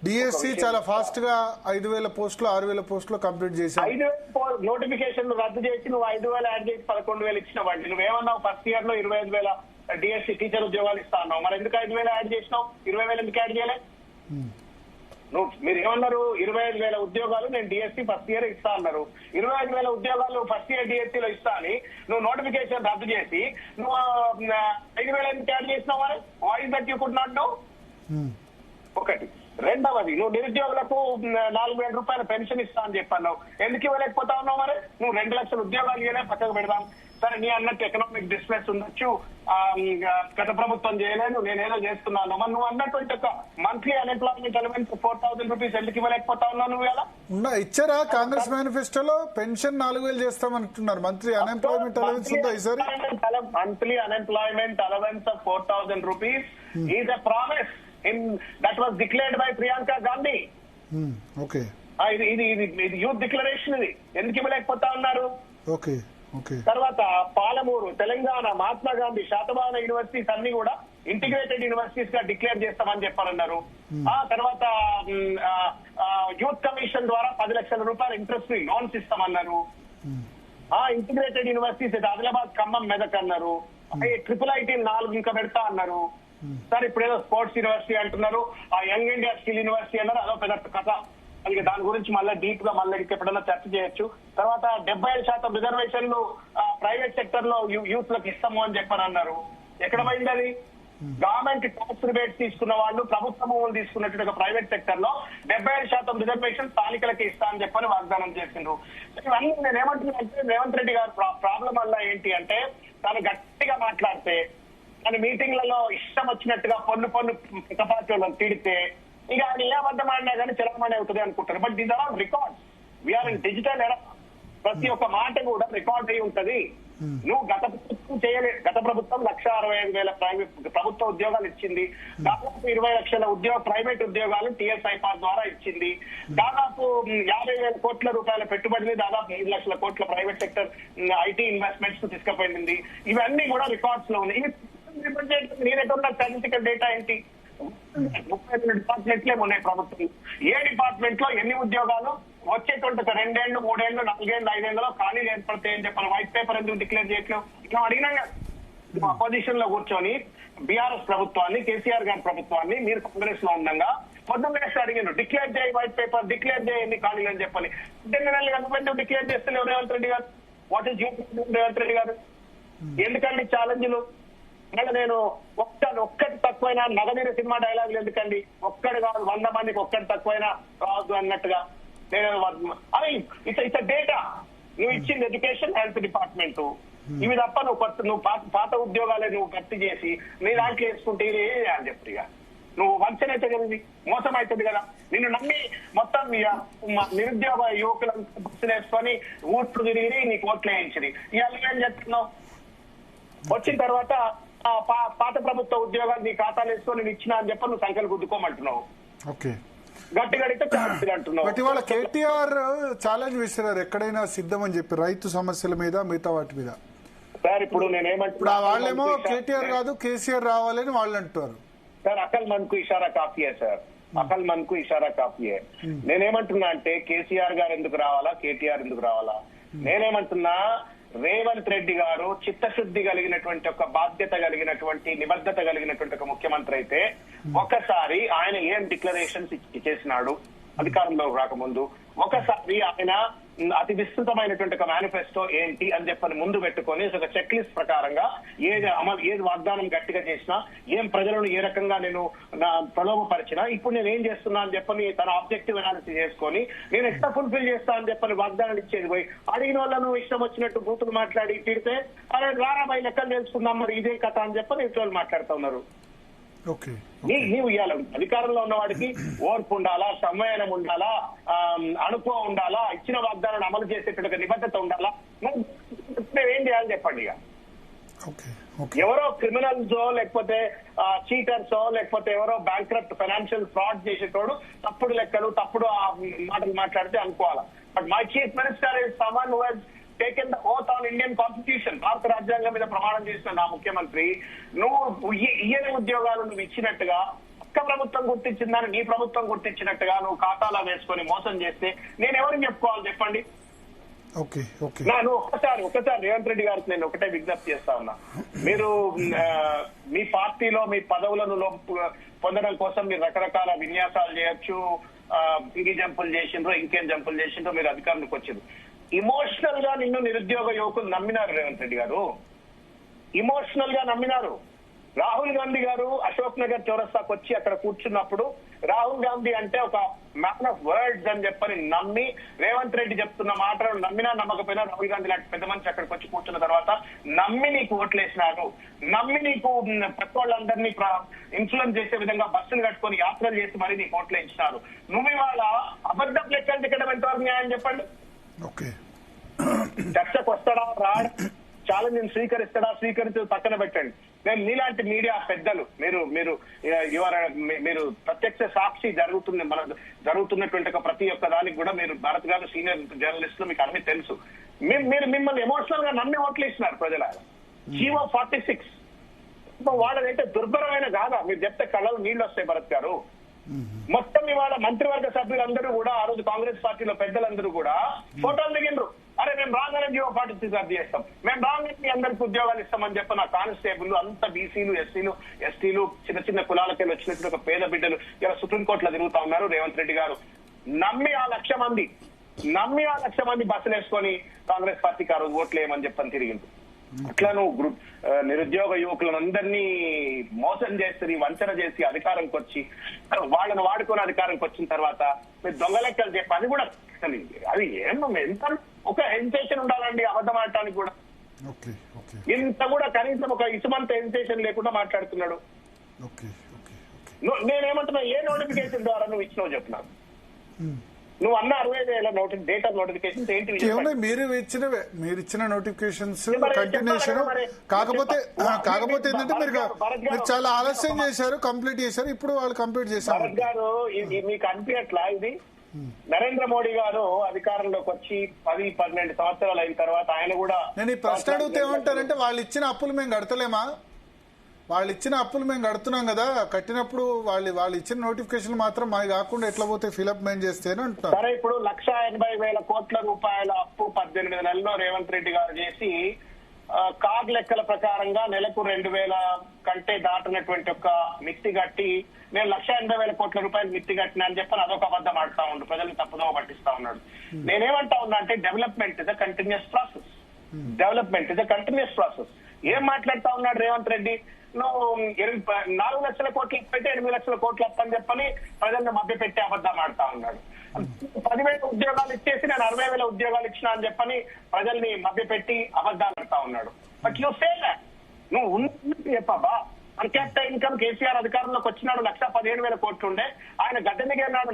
డిఎస్సి చాలా ఫాస్ట్ గా 5,000 పోస్టులు 6,000 పోస్టులు కంప్లీట్ చేశాం. 5,000 నోటిఫికేషన్ రద్దు చేసి నువ్వు 5,000 యాడ్ చేసి 11,000 ఇచ్చినవాడి. నువ్వేమన్నావు? ఫస్ట్ ఇయర్ లో 25,000 డిఎస్సి టీచర్ ఉద్యోగాలు ఇస్తా అన్నావు. మరి ఎందుకు 5,000 యాడ్ చేసినావు? 20,000 ఎందుకు యాడ్ చేయలే? మీరు ఏమన్నారు? 25,000 ఉద్యోగాలు నేను డిఎస్సి ఫస్ట్ ఇయర్ ఇస్తా అన్నారు. 25,000 ఉద్యోగాలు ఫస్ట్ ఇయర్ డిఎస్సి లో ఇస్తా అని నువ్వు నోటిఫికేషన్ రద్దు చేసి నువ్వు 5,000 ఎందుకు యాడ్ చేసినావు? మరి voice that you could not know. ఒకటి. రెండవది, నువ్వు నిరుద్యోగులకు 4,000 రూపాయల పెన్షన్ ఇస్తా అని చెప్పన్నావు. ఎందుకు ఇవ్వలేకపోతా ఉన్నావు? మరి నువ్వు 2 లక్షల ఉద్యోగాలు ఇవ్వలే, పక్కకు పెడదాం. సరే, నీ అన్నట్టు ఎకనామిక్ డిస్ట్రెస్ ఉండొచ్చు, గత ప్రభుత్వం చేయలేదు, నేనేదో చేస్తున్నాను. మరి నువ్వు అన్నటువంటి ఒక మంత్లీ అన్ఎంప్లాయ్మెంట్ అలవెన్స్ 4,000 రూపీస్ ఎందుకు ఇవ్వలేకపోతా ఉన్నావు? నువ్వు ఎలా ఇచ్చారా? కాంగ్రెస్ మేనిఫెస్టోలో పెన్షన్ 4,000 చేస్తామంటున్నారు. మంత్లీ అన్ఎంప్లాయ్మెంట్ అలవెన్స్ ఉందా ఈసారి? Monthly unemployment allowance of 4,000 rupees is a promise that was declared by Priyanka Gandhi. Okay, ఇది యూత్ డిక్లరేషన్. ఇది ఎందుకు ఇవ్వలేకపోతా ఉన్నారు? ఓకే. తర్వాత పాలమూరు, తెలంగాణ, మహాత్మా గాంధీ శాతవాహన యూనివర్సిటీస్ అన్ని కూడా ఇంటిగ్రేటెడ్ యూనివర్సిటీస్ గా డిక్లేర్ చేస్తామని చెప్పారన్నారు. ఆ తర్వాత యూత్ కమిషన్ ద్వారా 10 లక్షల రూపాయల ఇంట్రెస్ట్ ఫ్రీ లోన్స్ ఇస్తామన్నారు. ఇంటిగ్రేటెడ్ యూనివర్సిటీస్ ఆదిలాబాద్, ఖమ్మం, మెదక్ అన్నారు. IIT 4 ఇంకా పెడతా అన్నారు. సార్ ఇప్పుడు ఏదో స్పోర్ట్స్ యూనివర్సిటీ అంటున్నారు, ఆ యంగ్ ఇండియా స్కిల్ యూనివర్సిటీ అన్నారు. అదో పెద్ద కథ. అందుకే దాని గురించి మళ్ళీ డీప్ గా మళ్ళీ ఎప్పుడైనా చర్చ చేయొచ్చు. తర్వాత 75% రిజర్వేషన్లు ప్రైవేట్ సెక్టర్ లో యూత్ లకు ఇస్తాము అని చెప్పని అన్నారు. ఎక్కడ పోయింది అది? గవర్నమెంట్ ట్యాక్స్ రిబేట్స్ తీసుకున్న వాళ్ళు, ప్రభుత్వ భూములు తీసుకున్నట్టు ప్రైవేట్ సెక్టర్ లో 75% రిజర్వేషన్ స్థానికులకి ఇస్తా అని చెప్పని వాగ్దానం చేసిండ్రు. ఇవన్నీ నేను ఏమంటున్నానంటే రేవంత్ రెడ్డి గారు ప్రాబ్లం వల్ల ఏంటి అంటే తను గట్టిగా మాట్లాడితే, తన మీటింగ్లలో ఇష్టం వచ్చినట్టుగా పొన్ను పార్టీలను తిడితే ఇక ఆయన ఏ అబద్ధం ఆడినా కానీ చలమణి అవుతుంది అనుకుంటారు. But these are all records. We are in digital era. ప్రతి ఒక్క మాట కూడా రికార్డ్ అయి ఉంటది. నువ్వు గత ప్రభుత్వం చేయలేదు. గత ప్రభుత్వం 1,65,000 ప్రభుత్వ ఉద్యోగాలు ఇచ్చింది. దాదాపు 20 లక్షల ప్రైవేట్ ఉద్యోగాలు టీఎస్ ఐపాస్ ద్వారా ఇచ్చింది. దాదాపు 50,000 కోట్ల రూపాయల పెట్టుబడిని దాదాపు 3 లక్షల కోట్ల ప్రైవేట్ సెక్టర్ ఐటీ ఇన్వెస్ట్మెంట్స్ కు తీసుకుపోయింది. ఇవన్నీ కూడా రికార్డ్స్ లో ఉన్నాయి. నేనెట్టున్న స్టాటిస్టికల్ డేటా ఏంటి? 32 డిపార్ట్మెంట్లే ఉన్నాయి ప్రభుత్వం. ఏ డిపార్ట్మెంట్ లో ఎన్ని ఉద్యోగాలు వచ్చేటువంటి 2 ఏళ్ళు 3 ఏళ్ళు 4 ఏళ్ళు 5 ఏళ్ళలో ఖాళీలు ఏర్పడతాయని చెప్పాలి. వైట్ పేపర్ ఎందుకు డిక్లేర్ చేయట్లేదు? ఇట్లా అడిగినా అపోజిషన్ లో కూర్చొని బీఆర్ఎస్ ప్రభుత్వాన్ని, కేసీఆర్ గారి ప్రభుత్వాన్ని మీరు కాంగ్రెస్ లో ఉండగా పొద్దున్నే అడిగారు డిక్లేర్ చేయి వైట్ పేపర్, డిక్లేర్ చేయి ఎన్ని ఖాళీలు అని చెప్పని. 10 నెలలు గవర్నమెంట్ డిక్లేర్ చేస్తలేవు రేవంత్ రెడ్డి గారు. వాట్ ఈస్ రేవంత్ రెడ్డి గారు? ఎందుకండి ఛాలెంజ్లు? మళ్ళీ నేను ఒక్కటి తక్కువైనా నగనీరు సినిమా డైలాగులు ఎందుకండి? ఒక్కడు కాదు 100 మందికి ఒక్కటి తక్కువైనా రావద్దు అన్నట్టుగా నేను అది ఇట్స్ డేటా. నువ్వు ఇచ్చింది ఎడ్యుకేషన్, హెల్త్ డిపార్ట్మెంట్. ఇవి తప్ప నువ్వు పాత ఉద్యోగాలే నువ్వు భర్తీ చేసి నీ దాంట్లో వేసుకుంటే ఇది అని చెప్పి ఇక నువ్వు వంచన అయితే కదా, మోసం అవుతుంది కదా. నిన్ను నమ్మి మొత్తం నిరుద్యోగ యువకులంతా బస్సులు వేసుకొని ఊట్లు తిరిగి నీకు ఓట్లు వేయించింది. ఇవాళ ఏం చెప్తున్నావు? వచ్చిన తర్వాత పాత ప్రభుత్వ ఉద్యోగాలు నీ ఖాతాలు వేసుకొని నేను ఇచ్చినా అని చెప్పి నువ్వు సంఖ్యలు గుద్దుకోమంటున్నావు. ఓకే, గట్టిగా అడిగితే ఛాలెంజ్ అంటున్నావు. బట్ ఇవాళ కేటీఆర్ ఛాలెంజ్ విసిరారు, ఎక్కడైనా సిద్ధమని చెప్పి రైతు సమస్యల మీద మిగతా వాటి మీద. సార్ ఇప్పుడు నేనేమంటున్నా, వాళ్ళేమో కేటీఆర్ కాదు కేసీఆర్ రావాలని వాళ్ళు అంటారు. సార్ అకల్ మన్ కు ఇషారా కాఫీయే సార్, అకల్ మన్ కు ఇషారా కాఫీయే. నేనేమంటున్నా అంటే కేసీఆర్ గారు ఎందుకు రావాలా, కేటీఆర్ ఎందుకు రావాలా? నేనేమంటున్నా రేవంత్ రెడ్డి గారు చిత్తశుద్ధి కలిగినటువంటి ఒక బాధ్యత కలిగినటువంటి నిబద్ధత కలిగినటువంటి ఒక ముఖ్యమంత్రి అయితే ఒకసారి ఆయన ఏం డిక్లరేషన్స్ చేసినాడు అధికారంలో రాకముందు, ఒకసారి ఆయన అతి విస్తృతమైనటువంటి ఒక మేనిఫెస్టో ఏంటి అని చెప్పని ముందు పెట్టుకొని ఒక చెక్ లిస్ట్ ప్రకారంగా ఏది వాగ్దానం గట్టిగా చేసినా, ఏం ప్రజలను ఏ రకంగా నేను ప్రలోభపరిచినా, ఇప్పుడు నేను ఏం చేస్తున్నా అని చెప్పని తన ఆబ్జెక్టివ్ అనాలిసిస్ చేసుకొని నేను ఎట్లా ఫుల్ఫిల్ చేస్తా అని చెప్పని వాగ్దానాలు ఇచ్చేది పోయి అడిగిన వాళ్ళను ఇష్టం వచ్చినట్టు బూతులు మాట్లాడి తిడితే అరే రారా బై లెక్కలు తెలుసుకుందాం మరి ఇదే కథ అని చెప్పని ఇటువంటి మాట్లాడుతూ ఉన్నారు. నీవు ఇవ్వాలి అధికారంలో ఉన్న వాడికి ఓర్పు ఉండాలా, సంవయనం ఉండాలా, అనుభవం ఉండాలా, ఇచ్చిన వాగ్దానాన్ని అమలు చేసేటువంటి నిబద్ధత ఉండాలా. ఏం చేయాలని చెప్పండి. ఇక ఎవరో క్రిమినల్సో లేకపోతే చీటర్సో లేకపోతే ఎవరో బ్యాంక్రప్ట్ ఫైనాన్షియల్ ఫ్రాడ్ చేసేటోడు తప్పుడు లెక్కలు తప్పుడు మాటలు మాట్లాడితే అనుకోవాలా. But my chief minister is someone who has taken the oath on Indian constitution. భారత రాజ్యాంగం మీద ప్రమాణం చేసిన నా ముఖ్యమంత్రి నువ్వు ఇయ్యని ఉద్యోగాలు నువ్వు ఇచ్చినట్టుగా పక్క ప్రభుత్వం గుర్తించిందని నీ ప్రభుత్వం గుర్తించినట్టుగా నువ్వు ఖాతాలో వేసుకొని మోసం చేస్తే నేను ఎవరికి చెప్పుకోవాలి చెప్పండి? నేను ఒక్కసారి రేవంత్ రెడ్డి గారికి నేను ఒకటే విజ్ఞప్తి చేస్తా ఉన్నా. మీరు మీ పార్టీలో మీ పదవులను పొందడం కోసం మీరు రకరకాల విన్యాసాలు చేయొచ్చు, ఇంగి జంపులు చేసిండ్రో ఇంకేం జంపులు చేసిండ్రో మీరు అధికారంలోకి వచ్చిండ్రు. ఇమోషనల్ గా నిన్ను నిరుద్యోగ యువకులు నమ్మినారు రేవంత్ రెడ్డి గారు, ఇమోషనల్ గా నమ్మినారు. రాహుల్ గాంధీ గారు అశోక్ నగర్ చౌరస్తాకు వచ్చి అక్కడ కూర్చున్నప్పుడు రాహుల్ గాంధీ అంటే ఒక మ్యాన్ ఆఫ్ వర్డ్స్ అని చెప్పని నమ్మి రేవంత్ రెడ్డి చెప్తున్న మాటలు నమ్మినా నమ్మకపోయినా రాహుల్ గాంధీ లాంటి పెద్ద మనిషి అక్కడికి వచ్చి కూర్చున్న తర్వాత నమ్మి నీకు ఓట్లేసినారు, నమ్మి నీకు పక్క వాళ్ళందరినీ ఇన్ఫ్లుయెన్స్ చేసే విధంగా బస్సులు కట్టుకొని యాత్రలు చేసి మరీ నీకు ఓట్లు ఇచ్చినారు. నువ్వు ఇవాళ అబద్ధం లెక్కలు తిక్కడం ఎంతవరకు న్యాయం చెప్పండి? చర్చకు వస్తాడా రాడు, ఛాలెంజ్ స్వీకరిస్తాడా స్వీకరించి పక్కన పెట్టండి. నేను మీలాంటి మీడియా పెద్దలు మీరు ప్రత్యక్ష సాక్షి జరుగుతున్నటువంటి ప్రతి ఒక్క దానికి కూడా మీరు భారత్ గారు సీనియర్ జర్నలిస్టులు మీకు అన్ని తెలుసు. మీరు మిమ్మల్ని ఎమోషనల్ గా నమ్మి ఓట్లు ఇస్తున్నారు ప్రజల. జీవో 46 వాళ్ళదైతే దుర్భరమైన కాదా? మీరు చెప్తే కళ్ళలో నీళ్లు వస్తాయి భరత్ గారు. మొత్తం ఇవాళ మంత్రివర్గ సభ్యులందరూ కూడా ఆ రోజు కాంగ్రెస్ పార్టీలో పెద్దలందరూ కూడా ఫోటోలు దిగిండ్రు. అరే మేము రాగానే జీవో 46 రద్దు చేస్తాం, మేము రాగానే మీ అందరికి ఉద్యోగాలు ఇస్తామని చెప్పి నా కానిస్టేబుల్ అంతా బీసీలు ఎస్సీలు ఎస్టీలు చిన్న చిన్న కులాలకి వచ్చినట్టు ఒక పేద బిడ్డలు ఇలా సుప్రీంకోర్టులో తిరుగుతా ఉన్నారు. రేవంత్ రెడ్డి గారు నమ్మి ఆ 1,00,000 మంది బస్సులు వేసుకొని కాంగ్రెస్ పార్టీకి ఆ రోజు ఓట్లు వేయమని చెప్పని తిరిగింది. అట్లా నువ్వు నిరుద్యోగ యువకులందరినీ మోసం చేసి వంచన చేసి అధికారంకి వచ్చి వాళ్ళని వాడుకొని అధికారంకి వచ్చిన తర్వాత మీరు దొంగ లెక్కలు చెప్పి అది కూడా అది ఎంత ఒక హెజిటేషన్ ఉండాలండి అబద్ధం ఆడటానికి కూడా. ఇంత కూడా కనీసం ఒక ఇసుమంత హెజిటేషన్ లేకుండా మాట్లాడుతున్నాడు. నేనేమంటున్నా, ఏ నోటిఫికేషన్ ద్వారా నువ్వు ఇచ్చినావు చెప్తున్నావు? నువ్వు అన్న 60,000 డేట్ ఆఫ్ నోటిఫికేషన్స్ ఏంటి? మీరు ఇచ్చిన నోటిఫికేషన్స్ కంటిన్యూషన్. కాకపోతే ఏంటంటే మీరు చాలా ఆలస్యం చేశారు, కంప్లీట్ చేశారు. ఇప్పుడు వాళ్ళు కంప్లీట్ చేశారు. భరత్ గారు, మీకు అనిపించట్లా ఇది? నరేంద్ర మోడీ గారు అధికారంలోకి వచ్చి 10-12 సంవత్సరాలు అయిన తర్వాత ఆయన కూడా నేను ఈ ప్రశ్న అడిగితే ఏమంటారంటే వాళ్ళు ఇచ్చిన అప్పులు మేము కడతలేమా? వాళ్ళు ఇచ్చిన అప్పులు మేము కడుతున్నాం కదా, కట్టినప్పుడు వాళ్ళు ఇచ్చిన నోటిఫికేషన్ మాత్రం మాది కాకుండా ఎట్లా పోతే ఫిలప్ మేము చేస్తేనే అంటున్నారు. సరే, ఇప్పుడు 1,80,000 కోట్ల రూపాయల అప్పు 18 నెలల్లో రేవంత్ రెడ్డి గారు చేసి కాగ్ లెక్కల ప్రకారంగా నెలకు 2,000 కంటే దాటినటువంటి ఒక మిత్తి కట్టి నేను 1,80,000 కోట్ల రూపాయలు మిత్తి కట్టినా అని చెప్పని అదొక అబద్ధం ఆడుతా ఉండు, ప్రజలు తప్పుదోవ పట్టిస్తా ఉన్నాడు. నేనేమంటా ఉన్నా అంటే development is a continuous process. Development is a continuous process. ఏం మాట్లాడుతా ఉన్నాడు రేవంత్ రెడ్డి? నువ్వు 4 లక్షల కోట్లు పెట్టి 8 లక్షల కోట్లు అప్పని చెప్పని ప్రజలను మభ్య పెట్టి అబద్ధం ఆడుతా ఉన్నాడు. 10,000 ఉద్యోగాలు ఇచ్చేసి నేను 60,000 ఉద్యోగాలు ఇచ్చినా అని చెప్పని ప్రజల్ని మభ్య పెట్టి అబద్ధాలు ఆడుతా ఉన్నాడు. బట్ యూ సే దట్ నువ్వు ఉన్నట్టు చెప్పబ్బా. పర్ క్యాపిటల్ ఇన్కమ్ కేసీఆర్ అధికారంలోకి వచ్చినాడు 1,17,000 కోట్లు ఉండే, ఆయన గడ్డ దిగినాడు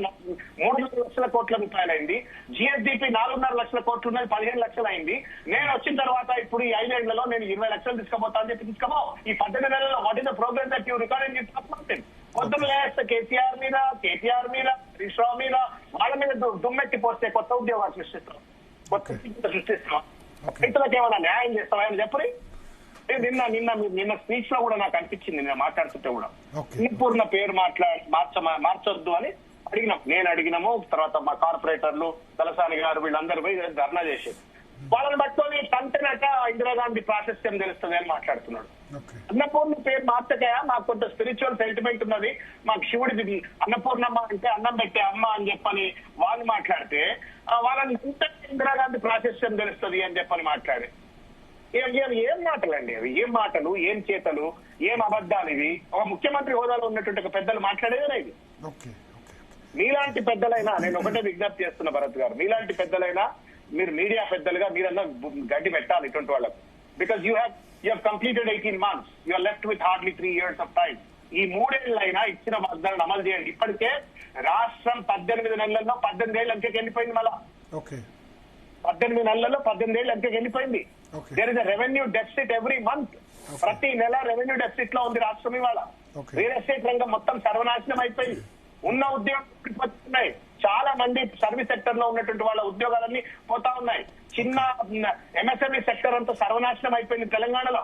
3 లక్షల కోట్ల రూపాయలు అయింది. జిఎస్డిపి 4.5 లక్షల కోట్లు ఉన్నది 15 లక్షలు అయింది. నేను వచ్చిన తర్వాత ఇప్పుడు ఈ 5 ఏళ్లలో నేను 20 లక్షలు తీసుకుపోతా అని చెప్పి తీసుకోమో. ఈ 18 నెలల్లో what is the progress that you record in పొద్దున లేస్తే కేసీఆర్ మీద, కేటీఆర్ మీద, హరీష్ రావు మీద, వాళ్ళ మీద దుమ్మెట్టి పోస్తే కొత్త ఉద్యోగాలు సృష్టిస్తాం, కొత్త సృష్టిస్తాం. రైతులకు ఏమైనా న్యాయం చేస్తావా అని చెప్పి నిన్న స్పీచ్ లో కూడా నాకు అనిపించింది, నేను మాట్లాడుతుంటే కూడా అన్నపూర్ణ పేరు మార్చొద్దు అని నేను అడిగినాము. తర్వాత మా కార్పొరేటర్లు తలసాని గారు వీళ్ళందరూ పోయి ధర్నా చేసేది. వాళ్ళని పట్టుకొని తంటనట ఇందిరాగాంధీ ప్రాశస్త్యం తెలుస్తుంది అని మాట్లాడుతున్నాడు. అన్నపూర్ణ పేరు మార్చకయా, మాకు కొంత స్పిరిచువల్ సెంటిమెంట్ ఉన్నది, మాకు శివుడిది అన్నపూర్ణమ్మ అంటే అన్నం పెట్టే అమ్మ అని చెప్పని వాళ్ళు మాట్లాడితే వాళ్ళని ఇందిరాగాంధీ ప్రాశస్త్యం తెలుస్తుంది అని చెప్పని మాట్లాడి ఏం మాటలండి అవి? ఏం మాటలు, ఏం చేతలు, ఏం అబద్ధాలు ఇవి? ఒక ముఖ్యమంత్రి హోదాలో ఉన్నటువంటి ఒక పెద్దలు మాట్లాడేదే ఇది. మీలాంటి పెద్దలైనా నేను ఒకటే విజ్ఞప్తి చేస్తున్నా భరత్ గారు, మీలాంటి పెద్దలైనా మీరు మీడియా పెద్దలుగా మీరన్నా గడ్డి పెట్టాలి ఇటువంటి వాళ్ళకు. Because you have completed 18 months, you are left with hardly 3 years of time. ఈ 3 ఏళ్ళైనా ఇచ్చిన వాగ్దానాన్ని అమలు చేయండి. ఇప్పటికే రాష్ట్రం 18 నెలల్లో 18 ఏళ్ళు అంకెకి వెళ్ళిపోయింది. మళ్ళా 18 నెలల్లో 18 ఏళ్ళు అంకెకి వెళ్ళిపోయింది. There is a revenue deficit every month. ప్రతి నెల రెవెన్యూ డెఫిసిట్ లో ఉంది రాష్ట్రం ఇవాళ. రియల్ ఎస్టేట్ రంగం మొత్తం సర్వనాశనం అయిపోయింది. ఉన్న ఉద్యోగాలు ఉన్నాయి, చాలా మంది సర్వీస్ సెక్టర్ లో ఉన్నటువంటి వాళ్ళ ఉద్యోగాలన్నీ పోతా ఉన్నాయి. చిన్న ఎంఎస్ఎంఈ సెక్టర్ అంతా సర్వనాశనం అయిపోయింది తెలంగాణలో.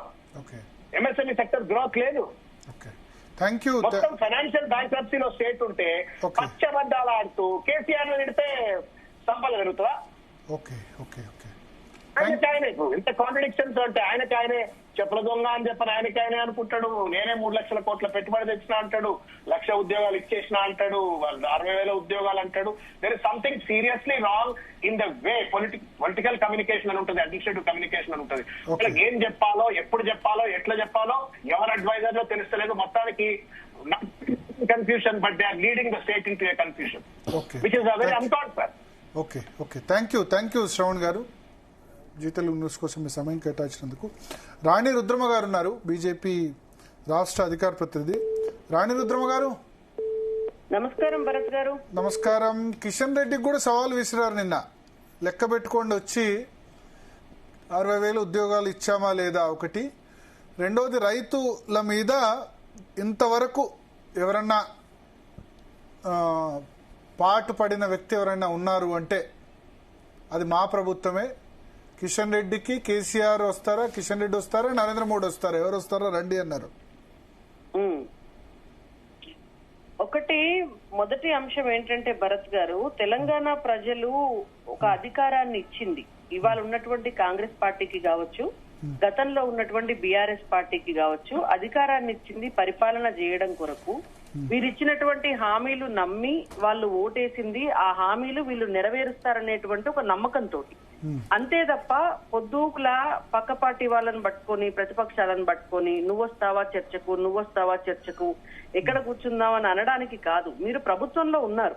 ఎంఎస్ఎంఈ సెక్టర్ గ్రోత్ లేదు. మొత్తం ఫైనాన్షియల్ బ్యాంక్రప్సీలో స్టేట్ ఉంటే పచ్చబద్దాలు ఆడుతూ కేసీఆర్ నిడితే సంపద పెరుగుతుందా? ఆయనకాయనే ఇంత కాంట్రడిక్షన్స్ అంటే ఆయనకాయనే చెప్పుల దొంగ అని చెప్పని ఆయనకాయనే అనుకుంటాడు. నేనే 3 లక్షల కోట్ల పెట్టుబడి తెచ్చినా అంటాడు, 1,00,000 ఉద్యోగాలు ఇచ్చేసిన అంటాడు, 60,000 ఉద్యోగాలు అంటాడు. There is something seriously wrong in the way political communication అని ఉంటుంది, అడ్మినిస్ట్రేటివ్ కమ్యూనికేషన్ అని ఉంటుంది. వాళ్ళకి ఏం చెప్పాలో, ఎప్పుడు చెప్పాలో, ఎట్లా చెప్పాలో ఎవరు అడ్వైజర్ లో తెలుస్తలేదు. మొత్తానికి confusion, but they are leading the state into a confusion which is a very unthought sir. Thank you Shravan garu, జీతలు న్యూస్ కోసం మీ సమయం కేటాయించినందుకు. రాణి రుద్రమ గారు ఉన్నారు, బీజేపీ రాష్ట్ర అధికార ప్రతినిధి. రాణి రుద్రమ గారు నమస్కారం. భరత్ గారు నమస్కారం. కిషన్ రెడ్డికి కూడా సవాల్ విసిరారు నిన్న. లెక్క పెట్టుకోండి వచ్చి 60,000 ఉద్యోగాలు ఇచ్చామా లేదా ఒకటి. రెండోది రైతుల మీద ఇంతవరకు ఎవరన్నా పాటు పడిన వ్యక్తి ఎవరైనా ఉన్నారు అంటే అది మా ప్రభుత్వమే. కిషన్ రెడ్డికి కేసీఆర్ వస్తారా, కిషన్ రెడ్డి వస్తారా, నరేంద్ర మోడీ వస్తారా, ఎవరు వస్తారో రండి అన్నారు. ఒకటి మొదటి అంశం ఏంటంటే భరత్ గారు, తెలంగాణ ప్రజలు ఒక అధికారాన్ని ఇచ్చింది. ఇవాళ ఉన్నటువంటి కాంగ్రెస్ పార్టీకి కావచ్చు, గతంలో ఉన్నటువంటి బీఆర్ఎస్ పార్టీకి కావచ్చు, అధికారాన్ని ఇచ్చింది పరిపాలన చేయడం కొరకు. వీరిచ్చినటువంటి హామీలు నమ్మి వాళ్ళు ఓటేసింది, ఆ హామీలు వీళ్ళు నెరవేరుస్తారనేటువంటి ఒక నమ్మకంతో. అంతే తప్ప పొద్దుకులా పక్క పార్టీ వాళ్ళని పట్టుకొని ప్రతిపక్షాలను పట్టుకొని నువ్వొస్తావా చర్చకు ఎక్కడ కూర్చుందామని అనడానికి కాదు. మీరు ప్రభుత్వంలో ఉన్నారు.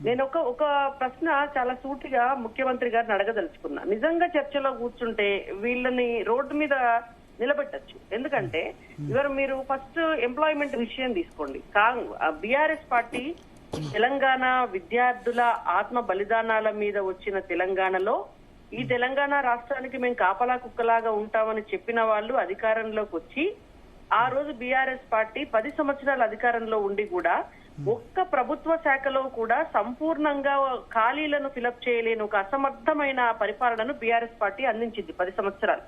నేను ఒక ప్రశ్న చాలా సూటిగా ముఖ్యమంత్రి గారిని అడగదలుచుకున్నా. నిజంగా చర్చలో కూర్చుంటే వీళ్ళని రోడ్డు మీద నిలబెట్టచ్చు. ఎందుకంటే ఇవాళ మీరు ఫస్ట్ ఎంప్లాయ్మెంట్ విషయం తీసుకోండి. బీఆర్ఎస్ పార్టీ తెలంగాణ విద్యార్థుల ఆత్మ బలిదానాల మీద వచ్చిన తెలంగాణలో ఈ తెలంగాణ రాష్ట్రానికి మేము కాపలా కుక్కలాగా ఉంటామని చెప్పిన వాళ్ళు అధికారంలోకి వచ్చి ఆ రోజు బీఆర్ఎస్ పార్టీ 10 సంవత్సరాల అధికారంలో ఉండి కూడా ఒక్క ప్రభుత్వ శాఖలో కూడా సంపూర్ణంగా ఖాళీలను ఫిలప్ చేయలేని ఒక అసమర్థమైన పరిపాలనను బీఆర్ఎస్ పార్టీ అందించింది 10 సంవత్సరాలు.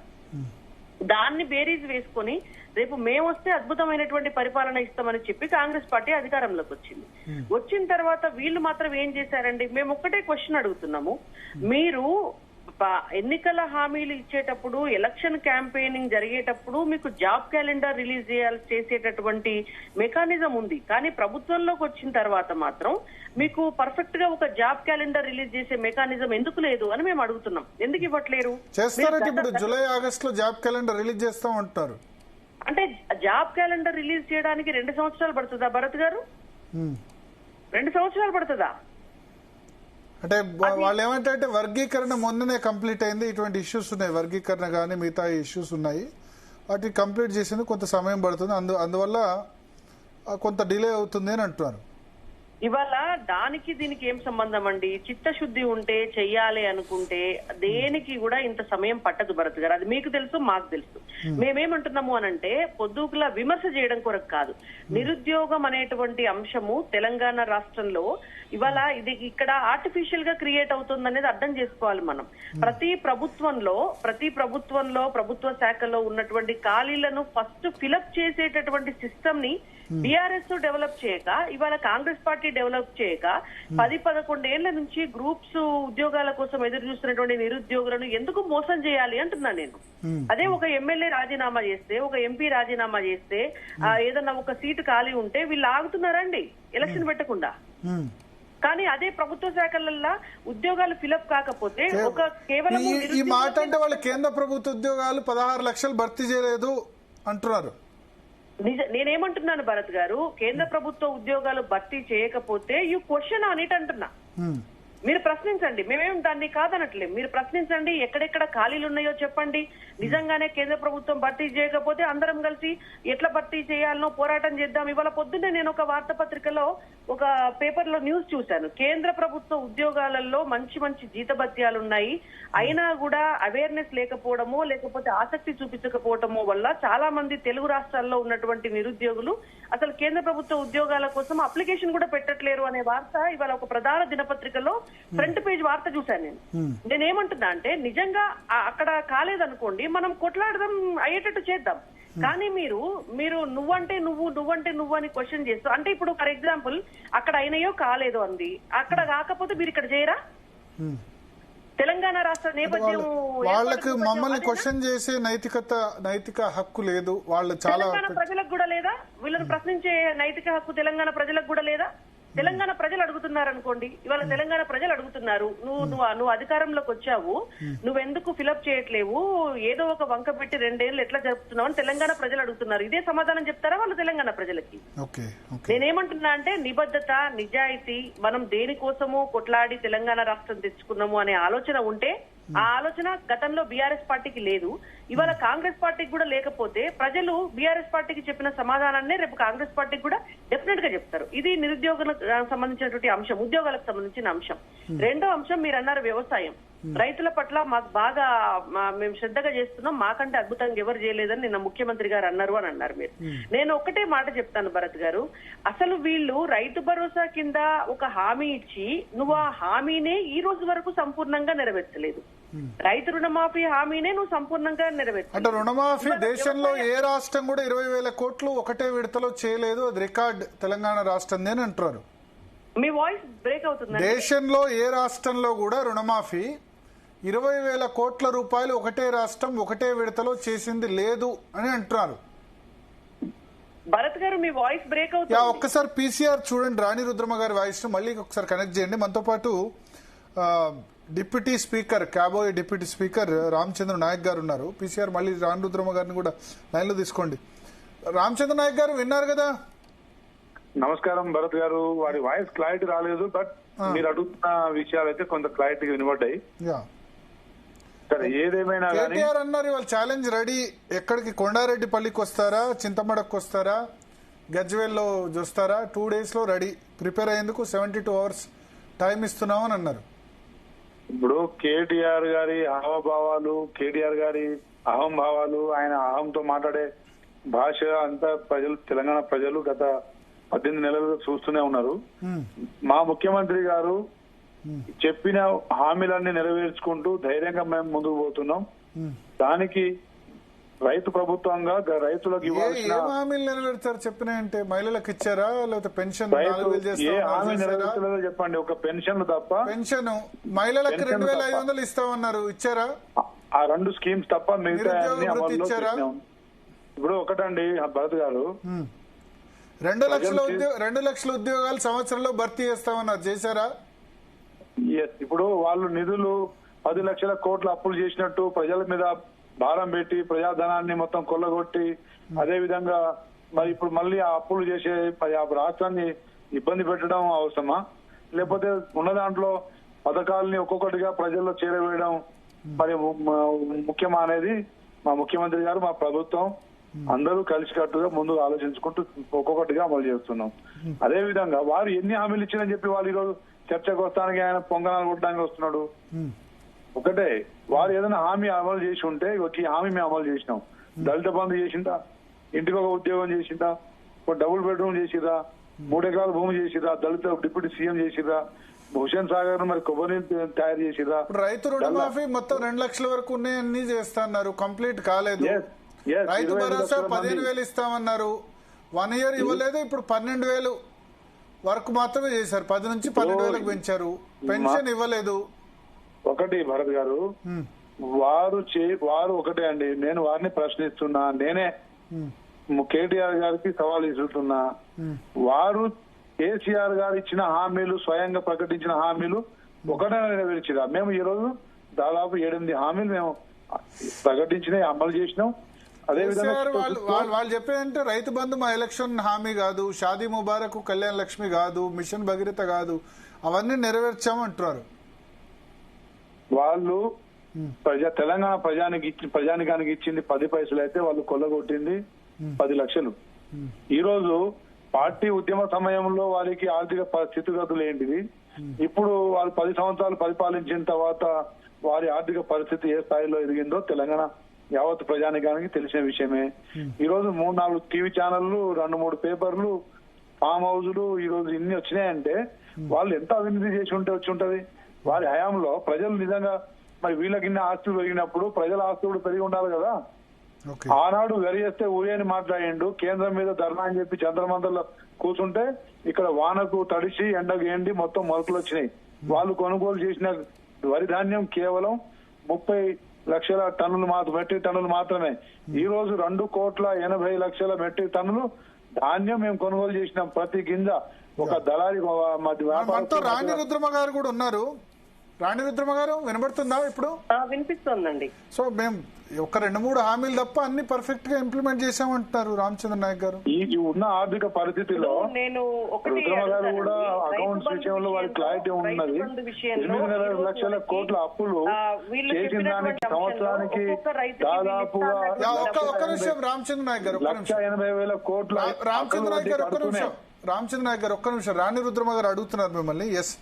దాన్ని బేరీజ్ వేసుకొని రేపు మేమొస్తే అద్భుతమైనటువంటి పరిపాలన ఇస్తామని చెప్పి కాంగ్రెస్ పార్టీ అధికారంలోకి వచ్చింది. వచ్చిన తర్వాత వీళ్ళు మాత్రం ఏం చేశారండి? మేము ఒక్కటే క్వశ్చన్ అడుగుతున్నాము. మీరు ఎన్నికల హామీలు ఇచ్చేటప్పుడు, ఎలక్షన్ క్యాంపెయినింగ్ జరిగేటప్పుడు మీకు జాబ్ క్యాలెండర్ రిలీజ్ చేసేటటువంటి మెకానిజం ఉంది. కానీ ప్రభుత్వంలోకి వచ్చిన తర్వాత మాత్రం మీకు పర్ఫెక్ట్ గా ఒక జాబ్ క్యాలెండర్ రిలీజ్ చేసే మెకానిజం ఎందుకు లేదు అని మేము అడుగుతున్నాం. ఎందుకు ఇవ్వట్లేరు? ఇప్పుడు జూలై ఆగస్ట్ లో జాబ్ క్యాలెండర్ రిలీజ్ చేస్తాం అంటారు. అంటే జాబ్ క్యాలెండర్ రిలీజ్ చేయడానికి 2 సంవత్సరాలు పడుతుందా భరత్ గారు? 2 సంవత్సరాలు పడుతుందా? అంటే వాళ్ళు ఏమంటే వర్గీకరణ మొన్ననే కంప్లీట్ అయింది, ఇటువంటి ఇష్యూస్ ఉన్నాయి, వర్గీకరణ కానీ మిగతా ఇష్యూస్ ఉన్నాయి, వాటిని కంప్లీట్ చేసేందుకు కొంత సమయం పడుతుంది, అందువల్ల కొంత డిలే అవుతుంది అని అంటున్నారు. ఇవాళ దానికి దీనికి ఏం సంబంధం అండి? చిత్తశుద్ధి ఉంటే చెయ్యాలి అనుకుంటే దేనికి కూడా ఇంత సమయం పట్టదు భరత్ గారు. అది మీకు తెలుసు, మాకు తెలుసు. మేమేమంటున్నాము అనంటే పొద్దుకులా విమర్శ చేయడం కొరకు కాదు. నిరుద్యోగం అనేటువంటి అంశము తెలంగాణ రాష్ట్రంలో ఇవాళ ఇది ఇక్కడ ఆర్టిఫిషియల్ గా క్రియేట్ అవుతుంది అనేది అర్థం చేసుకోవాలి మనం. ప్రతి ప్రభుత్వంలో ప్రభుత్వ శాఖలో ఉన్నటువంటి ఖాళీలను ఫస్ట్ ఫిలప్ చేసేటటువంటి సిస్టమ్ ని బీఆర్ఎస్ డెవలప్ చేయక, ఇవాళ కాంగ్రెస్ పార్టీ డెవలప్ చేయక 10-11 ఏళ్ల నుంచి గ్రూప్స్ ఉద్యోగాల కోసం ఎదురు చూస్తున్నటువంటి నిరుద్యోగులను ఎందుకు మోసం చేయాలి అంటున్నా నేను. అదే ఒక ఎమ్మెల్యే రాజీనామా చేస్తే, ఒక ఎంపీ రాజీనామా చేస్తే, ఏదన్నా ఒక సీటు ఖాళీ ఉంటే వీళ్ళు ఆగుతున్నారండి ఎలక్షన్ పెట్టకుండా. కానీ అదే ప్రభుత్వ శాఖలల్లో ఉద్యోగాలు ఫిలప్ కాకపోతే ఒక కేవలం ఈ మాట అంటే వాళ్ళు కేంద్ర ప్రభుత్వ ఉద్యోగాలు 16 లక్షలు భర్తీ చేయలేదు అంటున్నారు. నేనేమంటున్నాను భరత్ గారు, కేంద్ర ప్రభుత్వ ఉద్యోగాలు భర్తీ చేయకపోతే యూ క్వశ్చన్ ఆన్ ఇట్ అంటున్నా. మీరు ప్రశ్నించండి, మేమేం దాన్ని కాదనట్లేదు. మీరు ప్రశ్నించండి, ఎక్కడెక్కడ ఖాళీలు ఉన్నాయో చెప్పండి. నిజంగానే కేంద్ర ప్రభుత్వం భర్తీ చేయకపోతే అందరం కలిసి ఎట్లా భర్తీ చేయాలనో పోరాటం చేద్దాం. ఇవాళ పొద్దున్నే నేను ఒక వార్తాపత్రికలో ఒక పేపర్ లో న్యూస్ చూశాను. కేంద్ర ప్రభుత్వ ఉద్యోగాలలో మంచి జీతభత్యాలు ఉన్నాయి, అయినా కూడా అవేర్నెస్ లేకపోవడమో లేకపోతే ఆసక్తి చూపించకపోవటమో వల్ల చాలా మంది తెలుగు రాష్ట్రాల్లో ఉన్నటువంటి నిరుద్యోగులు అసలు కేంద్ర ప్రభుత్వ ఉద్యోగాల కోసం అప్లికేషన్ కూడా పెట్టట్లేరు అనే వార్త ఇవాళ ఒక ప్రధాన దినపత్రికలో ఫ్రంట్ పేజ్ వార్త చూశాను. నేనేమంటున్నా అంటే నిజంగా అక్కడ కాలేదనుకోండి, మనం కొట్లాడదాం, అయ్యేటట్టు చేద్దాం. కానీ మీరు నువ్వంటే నువ్వు అని క్వశ్చన్ చేస్తావు. అంటే ఇప్పుడు ఫర్ ఎగ్జాంపుల్ అక్కడ అయినాయో కాలేదో అంది, అక్కడ కాకపోతే మీరు ఇక్కడ చేయరా? తెలంగాణ రాష్ట్ర నేపథ్యం వాళ్ళకి మమ్మల్ని క్వశ్చన్ చేసే నైతిక హక్కు లేదు. వాళ్ళు చాలా ప్రజలకు కూడా లేదా? వీళ్ళని ప్రశ్నించే నైతిక హక్కు తెలంగాణ ప్రజలకు కూడా లేదా? తెలంగాణ ప్రజలు అడుగుతున్నారు అనుకోండి, ఇవాళ తెలంగాణ ప్రజలు అడుగుతున్నారు, నువ్వు అధికారంలోకి వచ్చావు, నువ్వెందుకు ఫిలప్ చేయట్లేవు, ఏదో ఒక వంక పెట్టి 2 ఏళ్ళు ఎట్లా జరుపుతున్నావు అని తెలంగాణ ప్రజలు అడుగుతున్నారు. ఇదే సమాధానం చెప్తారా వాళ్ళు తెలంగాణ ప్రజలకి? నేనేమంటున్నా అంటే నిబద్ధత, నిజాయితీ, మనం దేనికోసము కొట్లాడి తెలంగాణ రాష్ట్రం తెచ్చుకున్నాము అనే ఆలోచన ఉంటే ఆ ఆలోచన గతంలో బీఆర్ఎస్ పార్టీకి లేదు, ఇవాళ కాంగ్రెస్ పార్టీకి కూడా లేకపోతే ప్రజలు బీఆర్ఎస్ పార్టీకి చెప్పిన సమాధానాన్ని రేపు కాంగ్రెస్ పార్టీకి కూడా డెఫినెట్ గా చెప్తారు. ఇది నిరుద్యోగులకు సంబంధించినటువంటి అంశం, ఉద్యోగాలకు సంబంధించిన అంశం. రెండో అంశం మీరు అన్నారు వ్యవసాయం. రైతుల పట్ల మాకు బాగా మేము శ్రద్ధగా చేస్తున్నాం, మాకంటే అద్భుతంగా ఎవరు చేయలేదని నిన్న ముఖ్యమంత్రి గారు అన్నారు అని అన్నారు మీరు. నేను ఒకటే మాట చెప్తాను భరత్ గారు, అసలు వీళ్ళు రైతు భరోసా కింద ఒక హామీ ఇచ్చి నువ్వు ఆ హామీనే ఈ రోజు వరకు సంపూర్ణంగా నెరవేర్చలేదు. రైతు రుణమాఫీ హామీనే నువ్వు సంపూర్ణంగా నెరవేర్చు. అంటే రుణమాఫీ దేశంలో ఏ రాష్ట్రం కూడా 20,000 కోట్లు ఒకటే విడతలో చేయలేదు, అది రికార్డ్ తెలంగాణ రాష్ట్రం అని అంటున్నారు. మీ వాయిస్ బ్రేక్ అవుతుంది. దేశంలో ఏ రాష్ట్రంలో కూడా రుణమాఫీ 20,000 కోట్ల రూపాయలు ఒకటే రాష్ట్రం ఒకటే విడతలో చేసింది లేదు అని అంటున్నారు. భరత్ గారు మీ వాయిస్ బ్రేక్ అవుతుంది. ఒక్కసారి పీసీఆర్ చూడండి, రాణి రుద్రమ గారి వాయిస్ మళ్ళీ ఒకసారి కనెక్ట్ చేయండి. మనతో పాటు డిప్యూటీ స్పీకర్ కాబోయే డిప్యూటీ స్పీకర్ రామచంద్ర నాయక్ గారు ఉన్నారు. పీసీఆర్ మళ్ళీ రాణి రుద్రమ్మ గారిని కూడా లైన్లో తీసుకోండి. రామచంద్ర నాయక్ గారు విన్నారు కదా? నమస్కారం భరత్ గారు. వారి వాయిస్ క్లారిటీ రాలేదు, బట్ మీరు అడుగుతున్న విషయాలు అయితే కొంత క్లారిటీగా వినబడ్డాయి. సరే, ఏదేమైనా కేటీఆర్ అన్నారు ఇవాళ ఛాలెంజ్ రెడీ. ఎక్కడికి కొండారెడ్డిపల్లికి వస్తారా, చింతమడకు వస్తారా, గజ్వేల్లో చూస్తారా, 2 days లో రెడీ ప్రిపేర్ అయ్యేందుకు 72 hours టైం ఇస్తున్నామని అన్నారు. ఇప్పుడు కేటీఆర్ గారి హావభావాలు, కేటీఆర్ గారి అహంభావాలు, ఆయన అహంతో మాట్లాడే భాష అంతా ప్రజలు, తెలంగాణ ప్రజలు గత 18 నెలలుగా చూస్తూనే ఉన్నారు. మా ముఖ్యమంత్రి గారు చెప్పిన హామీలన్నీ నెరవేర్చుకుంటూ ధైర్యంగా మేము ముందుకు పోతున్నాం. దానికి రైతు ప్రభుత్వంగా రైతులకు ఇవ్వాల్సిన హామీలు నెరవేర్చారు చెప్పినా అంటే మహిళలకు ఇచ్చారా, లేకపోతే పెన్షన్ ఏ హామీ నెరవేర్చలేదో చెప్పండి. ఒక పెన్షన్ తప్ప, పెన్షన్ మహిళలకు 2500 ఇస్తామన్నారు, ఇచ్చారా? ఆ 2 స్కీమ్స్ తప్ప మిగతా ఇచ్చారా? ఇప్పుడు ఒకటండి భరత్ గారు, 2 లక్షల ఉద్యోగాలు సంవత్సరంలో భర్తీ చేస్తామన్నారు, చేశారా? ఇప్పుడు వాళ్ళు నిధులు 10 లక్షల కోట్ల అప్పులు చేసినట్టు ప్రజల మీద భారం పెట్టి ప్రజాధనాన్ని మొత్తం కొల్లగొట్టి, అదే విధంగా మరి ఇప్పుడు మళ్ళీ ఆ అప్పులు చేసే రాష్ట్రాన్ని ఇబ్బంది పెట్టడం అవసరమా? లేకపోతే ఉన్న దాంట్లో పథకాలని ఒక్కొక్కటిగా ప్రజల్లో చేరవేయడం మరి ముఖ్యమా అనేది మా ముఖ్యమంత్రి గారు, మా ప్రభుత్వం అందరూ కలిసికట్టుగా ముందు ఆలోచించుకుంటూ ఒక్కొక్కటిగా అమలు చేస్తున్నాం. అదే విధంగా వారు ఎన్ని హామీలు ఇచ్చిందని చెప్పి వాళ్ళు ఈరోజు చర్చకు వస్తానికి, ఆయన పొంగనాలు కొట్టడానికి వస్తున్నాడు. ఒకటే, వారు ఏదైనా హామీ అమలు చేసి ఉంటే ఈ హామీ మేము అమలు చేసినాం. దళిత బంధు చేసిందా, ఇంటికి ఒక ఉద్యోగం చేసిందా, ఒక డబుల్ బెడ్రూమ్ చేసిరా, 3 ఎకరాల భూమి చేసిరా, దళిత డిప్యూటీ సీఎం చేసిరా, హుసేన్ సాగర్ మరి కొబ్బరి తయారు చేసిరా. రైతు రుణమాఫీ మొత్తం 2 లక్షల వరకు ఉన్నాయన్నీ చేస్తున్నారు, కంప్లీట్ కాలేదు. రైతు భరోసా 15,000 ఇస్తామన్నారు, 1 year ఇవ్వలేదు. ఇప్పుడు 12,000 వరకు మాత్రమే చేశారు, 10 నుంచి 12,000 పెంచారు. పెన్షన్ ఇవ్వలేదు. ఒకటి భరత్ గారు, వారు ఒకటే అండి, నేను వారిని ప్రశ్నిస్తున్నా, నేనే కేటీఆర్ గారికి సవాల్ ఇస్తున్నా. వారు కేసీఆర్ గారు ఇచ్చిన హామీలు, స్వయంగా ప్రకటించిన హామీలు ఒకటే నెరవేర్చిరా. మేము ఈ రోజు దాదాపు 8 హామీలు మేము ప్రకటించినవి అమలు చేసినాం. అదే విధంగా వాళ్ళు చెప్పేదంటే రైతు బంధు మా ఎలక్షన్ హామీ కాదు, షాదీ ముబారక్, కళ్యాణ లక్ష్మి కాదు, మిషన్ భగీరథ కాదు, అవన్నీ నెరవేర్చామంటున్నారు. వాళ్ళు తెలంగాణ ప్రజానికానికి ఇచ్చింది 10 పైసలు అయితే వాళ్ళు కొల్లగొట్టింది 10 లక్షలు. ఈ రోజు పార్టీ ఉద్యమ సమయంలో వారికి ఆర్థిక స్థితిగతులు ఏంటిది, ఇప్పుడు వాళ్ళు 10 సంవత్సరాలు పరిపాలించిన తర్వాత వారి ఆర్థిక పరిస్థితి ఏ స్థాయిలో ఎదిగిందో తెలంగాణ యావత్ ప్రజానికానికి తెలిసిన విషయమే. ఈ రోజు 3-4 టీవీ ఛానళ్లు, 2-3 పేపర్లు, ఫామ్ హౌజులు ఈ రోజు ఇన్ని వచ్చినాయంటే వాళ్ళు ఎంత అవినీతి చేసి ఉంటే వచ్చి ఉంటది. వారి హయాంలో ప్రజలు నిజంగా మరి వీళ్ళకి ఆస్తులు పెరిగినప్పుడు ప్రజల ఆస్తులు కూడా పెరిగి ఉండాలి కదా. ఆనాడు వెరియేస్తే ఊరేని మాట్లాడిండు, కేంద్రం మీద ధర్నా అని చెప్పి చంద్రమందలో కూర్చుంటే ఇక్కడ వానకు తడిసి ఎండకు ఎండి మొత్తం మొలకలు వచ్చినాయి. వాళ్ళు కొనుగోలు చేసిన వరి ధాన్యం కేవలం 30 లక్షల టన్నులు మెట్రిక్ టన్నులు మాత్రమే. ఈ రోజు 2,80,00,000 మెట్రిక్ టన్నులు ధాన్యం మేము కొనుగోలు చేసినాం. ప్రతి గింజ ఒక దళారి రాణి రుద్రమ్మ గారు కూడా ఉన్నారు. రాణి రుద్రమ్మ గారు వినబడుతుందా ఇప్పుడు? వినిపిస్తోందండి. సో మేము ఒక 2-3 హామీలు తప్ప అన్ని పర్ఫెక్ట్ గా ఇంప్లిమెంట్ చేశామంటున్నారు రామచంద్ర నాయక్ గారు. ఈ ఉన్న ఆర్థిక పరిస్థితిలో నేను రుద్రమ్మ గారు కూడా అకౌంట్స్ విషయంలో వారి క్లారిటీ ఉన్నది. 8 లక్షల కోట్ల అప్పులు చేసిన దానికి సంవత్సరానికి దాదాపుగా ఒక్క నిమిషం రామచంద్ర నాయక్ గారు, 1,80,000 కోట్ల. రామచంద్ర నాయక్ గారు ఒక్క నిమిషం, రామచంద్ర నాయక్ గారు ఒక్క నిమిషం. రాణి రుద్రమ్మ గారు అడుగుతున్నారు మిమ్మల్ని. ఎస్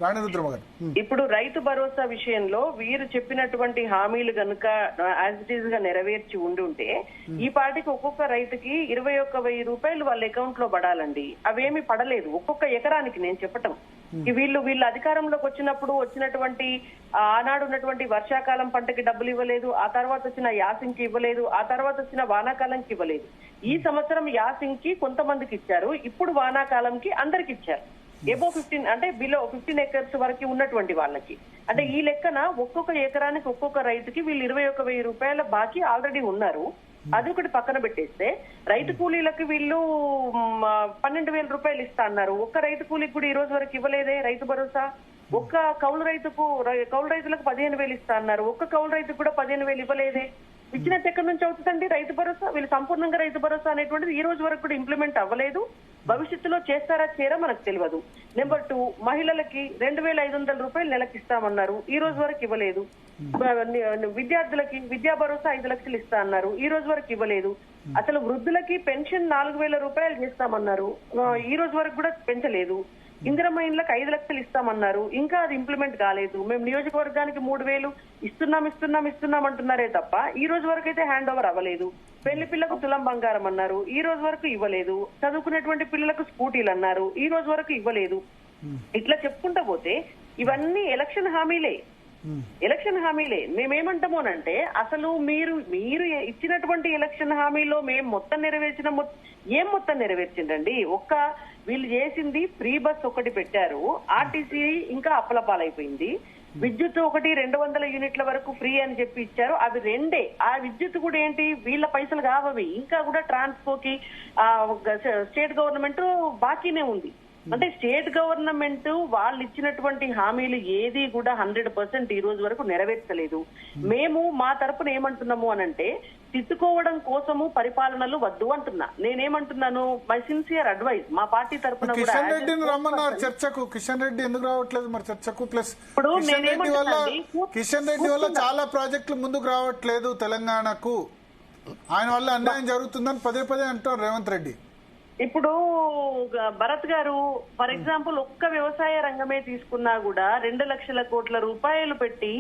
రాణి రుద్రమ్మ గారు, ఇప్పుడు రైతు భరోసా విషయంలో వీరు చెప్పినటువంటి హామీలు గనుక యాజ్ ఇట్ ఈజ్ గా నెరవేర్చి ఉంటే ఈ పార్టీకి ఒక్కొక్క రైతుకి 21,000 రూపాయలు వాళ్ళ అకౌంట్ లో పడాలండి. అవేమి పడలేదు ఒక్కొక్క ఎకరానికి. నేను చెప్పటం వీళ్ళు అధికారంలోకి వచ్చినటువంటి ఆనాడు ఉన్నటువంటి వర్షాకాలం పంటకి డబ్బులు ఇవ్వలేదు, ఆ తర్వాత వచ్చిన యాసింగ్కి ఇవ్వలేదు, ఆ తర్వాత వచ్చిన వానాకాలంకి ఇవ్వలేదు. ఈ సంవత్సరం యాసింగ్కి కొంతమందికి ఇచ్చారు, ఇప్పుడు వానాకాలంకి అందరికి ఇచ్చారు. ఎబో 15 అంటే బిలో 15 acres వరకు ఉన్నటువంటి వాళ్ళకి. అంటే ఈ లెక్కన ఒక్కొక్క ఎకరానికి ఒక్కొక్క రైతుకి వీళ్ళు 21,000 రూపాయల బాకీ ఆల్రెడీ ఉన్నారు. అది ఒకటి పక్కన పెట్టేస్తే రైతు కూలీలకి వీళ్ళు 12,000 రూపాయలు ఇస్తా అన్నారు. ఒక్క రైతు కూలీకి కూడా ఈ రోజు వరకు ఇవ్వలేదే రైతు భరోసా. ఒక్క కౌలు రైతులకు 15,000 ఇస్తా అన్నారు. ఒక్క కౌలు రైతుకు కూడా 15,000 ఇవ్వలేదే. ఇచ్చినట్టు ఎక్కడి నుంచి అవుతుందండి రైతు భరోసా? వీళ్ళు సంపూర్ణంగా రైతు భరోసా అనేటువంటిది ఈ రోజు వరకు కూడా ఇంప్లిమెంట్ అవ్వలేదు. భవిష్యత్తులో చేస్తారా చేయరా మనకు తెలియదు. నెంబర్ 2, మహిళలకి 2,500 రూపాయలు నెలకి ఇస్తామన్నారు, ఈ రోజు వరకు ఇవ్వలేదు. విద్యార్థులకి విద్యా భరోసా 5 లక్షలు ఇస్తా అన్నారు, ఈ రోజు వరకు ఇవ్వలేదు. అసలు వృద్ధులకి పెన్షన్ 4,000 రూపాయలు చేస్తామన్నారు, ఈ రోజు వరకు కూడా పెంచలేదు. ఇందిరమ్మ ఇండ్లకు 5 లక్షలు ఇస్తామన్నారు, ఇంకా అది ఇంప్లిమెంట్ కాలేదు. మేము నియోజకవర్గానికి 3,000 ఇస్తున్నాం అంటున్నారే తప్ప ఈ రోజు వరకు అయితే హ్యాండ్ ఓవర్ అవ్వలేదు. పెళ్లి పిల్లకు తులం బంగారం అన్నారు, ఈ రోజు వరకు ఇవ్వలేదు. చదువుకునేటువంటి పిల్లలకు స్కూటీలు అన్నారు, ఈ రోజు వరకు ఇవ్వలేదు. ఇట్లా చెప్పుకుంటా పోతే ఇవన్నీ ఎలక్షన్ హామీలే. మేమేమంటామోనంటే అసలు మీరు ఇచ్చినటువంటి ఎలక్షన్ హామీలో మేము మొత్తం నెరవేర్చిందండి. ఒక్క వీళ్ళు చేసింది ఫ్రీ బస్ ఒకటి పెట్టారు, ఆర్టీసీ ఇంకా అప్పలపాలైపోయింది. విద్యుత్ ఒకటి 200 యూనిట్ల వరకు ఫ్రీ అని చెప్పి ఇచ్చారు, అవి 2. ఆ విద్యుత్ కూడా ఏంటి వీళ్ళ పైసలు కావవి, ఇంకా కూడా ట్రాన్స్పోకి స్టేట్ గవర్నమెంట్ బాకీనే ఉంది. అంటే స్టేట్ గవర్నమెంట్ వాళ్ళు ఇచ్చినటువంటి హామీలు ఏది కూడా 100% ఈ రోజు వరకు నెరవేర్చలేదు. మేము మా తరపున ఏమంటున్నాము అనంటే తిట్టుకోవడం కోసము పరిపాలనలు వద్దు అంటున్నా. నేనేమంటున్నాను, మై సిన్సియర్ అడ్వైస్ మా పార్టీ తరపున కూడా. కిషన్ రెడ్డిని రమ్మన్నారు చర్చకు, కిషన్ రెడ్డి ఎందుకు రావట్లేదు మరి చర్చకు? ప్లస్ కిషన్ రెడ్డి వల్ల చాలా ప్రాజెక్టులు ముందుకు రావట్లేదు తెలంగాణకు, ఆయన వల్ల అన్యాయం జరుగుతుందని పదే అంటారు రేవంత్ రెడ్డి. ఇప్పుడు భరత్ గారు ఫర్ ఎగ్జాంపుల్ ఒక్క వ్యవసాయ రంగమే తీసుకున్నా కూడా 2 లక్షల కోట్ల రూపాయలు పెట్టి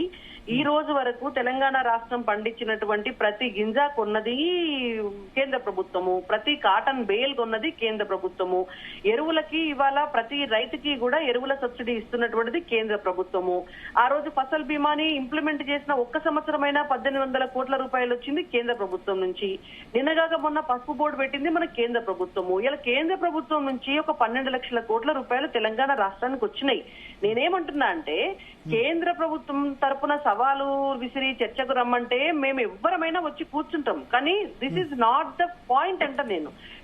ఈ రోజు వరకు తెలంగాణ రాష్ట్రం పండించినటువంటి ప్రతి గింజ కొన్నది కేంద్ర ప్రభుత్వము, ప్రతి కాటన్ బేల్ కొన్నది కేంద్ర ప్రభుత్వము, ఎరువులకి ఇవాళ ప్రతి రైతుకి కూడా ఎరువుల సబ్సిడీ ఇస్తున్నటువంటిది కేంద్ర ప్రభుత్వము. ఆ రోజు ఫసల్ బీమాని ఇంప్లిమెంట్ చేసిన ఒక్క సంవత్సరమైనా 1,800 కోట్ల రూపాయలు వచ్చింది కేంద్ర ప్రభుత్వం నుంచి. నిన్నగాక మొన్న పసుపు బోర్డు పెట్టింది మన కేంద్ర ప్రభుత్వము. ఇలా కేంద్ర ప్రభుత్వం నుంచి ఒక 12 లక్షల కోట్ల రూపాయలు తెలంగాణ రాష్ట్రానికి వచ్చినాయి. నేనేమంటున్నా అంటే కేంద్ర ప్రభుత్వం తరపున సవాలు విసిరి చర్చకు రమ్మంటే మేము ఎవ్వరమైనా వచ్చి కూర్చుంటాం, కానీ this is not the point అంట.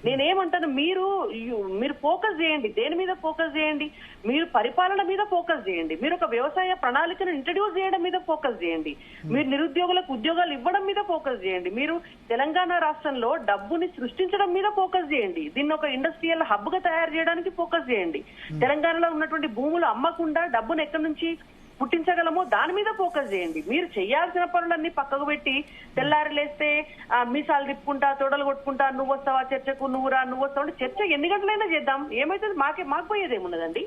నేనేమంటాను, మీరు ఫోకస్ చేయండి. దేని మీద ఫోకస్ చేయండి? మీరు పరిపాలన మీద ఫోకస్ చేయండి. మీరు ఒక వ్యవసాయ ప్రణాళికను ఇంట్రడ్యూస్ చేయడం మీద ఫోకస్ చేయండి. మీరు నిరుద్యోగులకు ఉద్యోగాలు ఇవ్వడం మీద ఫోకస్ చేయండి. మీరు తెలంగాణ రాష్ట్రంలో డబ్బుని సృష్టించడం మీద ఫోకస్ చేయండి. దీన్ని ఒక ఇండస్ట్రియల్ హబ్ గా తయారు చేయడానికి ఫోకస్ చేయండి. తెలంగాణలో ఉన్నటువంటి భూములు అమ్మకుండా డబ్బును ఎక్కడి నుంచి పుట్టించగలమో దాని మీద ఫోకస్ చేయండి. మీరు చేయాల్సిన పనులన్నీ పక్కకు పెట్టి తెల్లారి లేస్తే మీసాలు తిప్పుకుంటా తొడలు కొట్టుకుంటా నువ్వు వస్తావా చర్చకు, నువ్వు వస్తావు అంటే చర్చ ఎన్ని గంటలైనా చేద్దాం, ఏమైతుంది? మాకు పోయేదేమున్నదండి?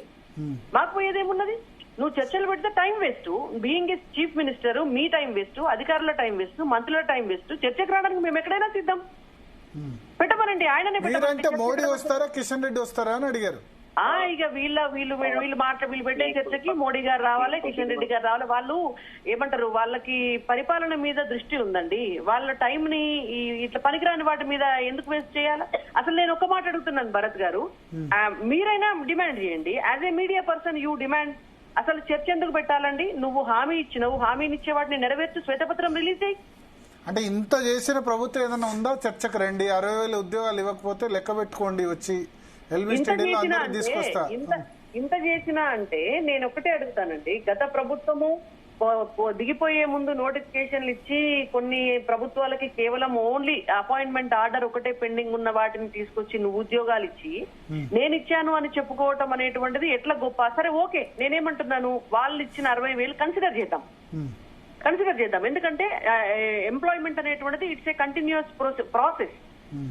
మాకు పోయేదేమున్నది? నువ్వు చర్చలు పెడితే time waste. Being a chief minister me time waste, అధికారుల టైం వేస్ట్, మంత్రుల టైం వేస్ట్. చర్చకు రావడానికి మేము ఎక్కడైనా సిద్ధం. పెట్టమనండి, ఆయననే పెట్టమంటే మోడీ వస్తారా కిషన్ రెడ్డి వస్తారా అని అడిగారు. ఇక వీళ్ళు పెట్టే చర్చకి మోడీ గారు రావాలి, కిషన్ రెడ్డి గారు రావాలి. వాళ్ళు ఏమంటారు, వాళ్ళకి పరిపాలన మీద దృష్టి ఉందండి. వాళ్ళ టైం ని ఇట్లా పనికిరాని వాటి మీద ఎందుకు వేస్ట్ చేయాలి? అసలు నేను ఒక మాట అడుగుతున్నాను భరత్ గారు, మీరైనా డిమాండ్ చేయండి. As a media person you demand. అసలు చర్చ ఎందుకు పెట్టాలండి? నువ్వు హామీ ఇచ్చినవు, హామీనిచ్చే వాటిని నెరవేర్చు, శ్వేతపత్రం రిలీజ్ చేయి. అంటే ఇంత చేసిన ప్రభుత్వం ఏదైనా ఉందా? చర్చకు రండి, 60,000 ఉద్యోగాలు ఇవ్వకపోతే లెక్క పెట్టుకోండి, వచ్చి ఇంత చేసినా అంటే నేను ఒకటే అడుగుతానండి, గత ప్రభుత్వము దిగిపోయే ముందు నోటిఫికేషన్లు ఇచ్చి కొన్ని ప్రభుత్వాలకి కేవలం ఓన్లీ అపాయింట్మెంట్ ఆర్డర్ ఒకటే పెండింగ్ ఉన్న వాటిని తీసుకొచ్చి నువ్వు ఉద్యోగాలు ఇచ్చి నేను ఇచ్చాను అని చెప్పుకోవటం అనేటువంటిది ఎట్లా గొప్ప? సరే ఓకే, నేనేమంటున్నాను, వాళ్ళు ఇచ్చిన 60,000 కన్సిడర్ చేద్దాం. ఎందుకంటే ఎంప్లాయ్మెంట్ అనేటువంటిది ఇట్స్ ఏ కంటిన్యూస్ ప్రాసెస్.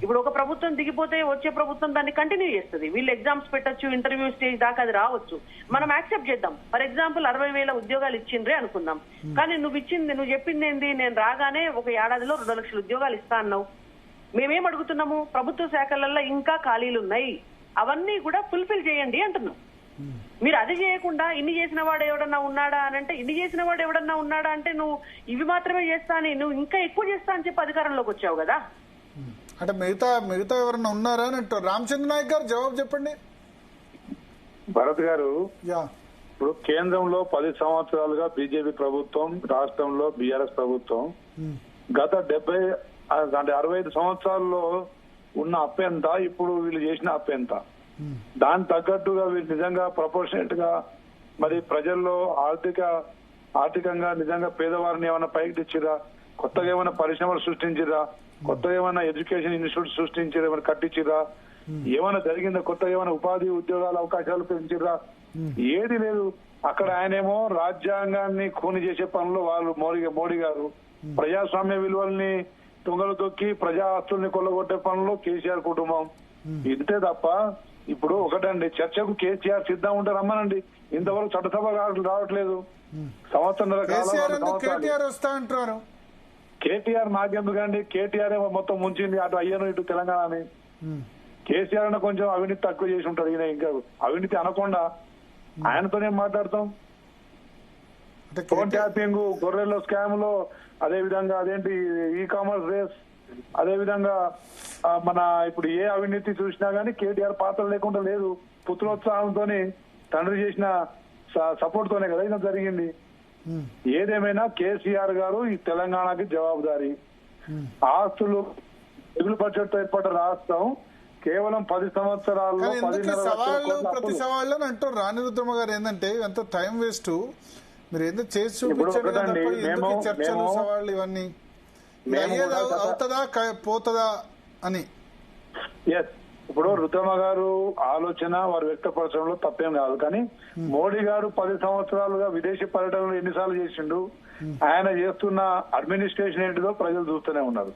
ఇప్పుడు ఒక ప్రభుత్వం దిగిపోతే వచ్చే ప్రభుత్వం దాన్ని కంటిన్యూ చేస్తుంది. వీళ్ళు ఎగ్జామ్స్ పెట్టచ్చు, ఇంటర్వ్యూ స్టేజ్ దాకా అది రావచ్చు, మనం యాక్సెప్ట్ చేద్దాం. ఫర్ ఎగ్జాంపుల్ 60,000 ఉద్యోగాలు ఇచ్చిండ్రే అనుకుందాం, కానీ నువ్వు చెప్పింది ఏంది? నేను రాగానే ఒక ఏడాదిలో 2 లక్షల ఉద్యోగాలు ఇస్తా అన్నావు. మేమేం అడుగుతున్నాము? ప్రభుత్వ శాఖలలో ఇంకా ఖాళీలు ఉన్నాయి, అవన్నీ కూడా ఫుల్ఫిల్ చేయండి అంటున్నాం. మీరు అది చేయకుండా ఇన్ని చేసిన వాడు ఎవడన్నా ఉన్నాడా అని అంటే, ఇన్ని చేసిన వాడు ఎవడన్నా ఉన్నాడా అంటే నువ్వు ఇవి మాత్రమే చేస్తా అని, నువ్వు ఇంకా ఎక్కువ చేస్తా అని చెప్పి అధికారంలోకి వచ్చావు కదా. అంటే మిగతా ఎవరన్నా ఉన్నారా అని అంటారు. రామచంద్ర నాయక్ గారు జవాబు చెప్పండి. భరత్ గారు, ఇప్పుడు కేంద్రంలో 10 సంవత్సరాలుగా బీజేపీ ప్రభుత్వం, రాష్ట్రంలో బీఆర్ఎస్ ప్రభుత్వం, గత 65 సంవత్సరాల్లో ఉన్న అప్పెంత, ఇప్పుడు వీళ్ళు చేసిన అప్పెంత, దాని తగ్గట్టుగా వీళ్ళు నిజంగా ప్రపోర్షనేట్ గా మరి ప్రజల్లో ఆర్థికంగా నిజంగా పేదవారిని ఏమైనా పైకి తెచ్చిరా, కొత్తగా ఏమైనా పరిశ్రమలు సృష్టించిరా, కొత్తగా ఏమైనా ఎడ్యుకేషన్ ఇన్స్టిట్యూట్ సృష్టించిరా, ఏమైనా కట్టించిరా, ఏమైనా జరిగిందా, కొత్తగా ఏమైనా ఉపాధి ఉద్యోగాల అవకాశాలు పెంచిరా? ఏది లేదు. అక్కడ ఆయనేమో రాజ్యాంగాన్ని ఖూని చేసే పనులు వాళ్ళు మోడీ గారు, ప్రజాస్వామ్య విలువల్ని తుంగలు తొక్కి ప్రజా ఆస్తుల్ని కొల్లగొట్టే పనులు కేసీఆర్ కుటుంబం. ఇంతే తప్ప ఇప్పుడు ఒకటండి, చర్చకు కేసీఆర్ సిద్ధం ఉంటే రమ్మనండి. ఇంతవరకు చట్టసభ రావట్లేదు. సంవత్సరం కేటీఆర్ నాకెందుకండి, కేటీఆర్ ఏమో మొత్తం ముంచింది అటు అయ్యను ఇటు తెలంగాణని. కేసీఆర్ అన్న కొంచెం అవినీతి తక్కువ చేసి ఉంటాడు, ఈయన ఇంకా అవినీతి అనకుండా ఆయనతోనే మాట్లాడతాం. ఫోన్ ట్యాపింగ్, గొర్రెల్లో స్కామ్ లో, అదే విధంగా అదేంటి ఈ కామర్స్ రేస్, అదే విధంగా మన ఇప్పుడు ఏ అవినీతి చూసినా గానీ కేటీఆర్ పాత్ర లేకుండా లేదు. పుత్రోత్సాహంతో తండ్రి చేసిన సపోర్ట్ తోనే కదా ఇది జరిగింది. ఏదేమైనా కేసీఆర్ గారు ఈ తెలంగాణకి జవాబుదారీ. ఆస్తులు మిగులు బడ్జెట్ ఏర్పడ్డ రాష్ట్రం కేవలం 10 సంవత్సరాల్లో ప్రతి సవాళ్ళు అంటారు. రాణి రుద్రమ్మ గారు ఏంటంటే ఎంత టైం వేస్ట్, మీరు ఎందుకు చేసి చూపించండి చర్చలు సవాళ్ళు ఇవన్నీ అవుతుందా పోతుందా అని. ఇప్పుడు రుద్రమ్మ గారు ఆలోచన వారు వ్యక్తపరచడంలో తప్పేం కాదు, కానీ మోడీ గారు 10 సంవత్సరాలుగా విదేశీ పర్యటనలు ఎన్నిసార్లు చేసిండు, ఆయన చేస్తున్న అడ్మినిస్ట్రేషన్ ఏంటిదో ప్రజలు చూస్తూనే ఉన్నారు.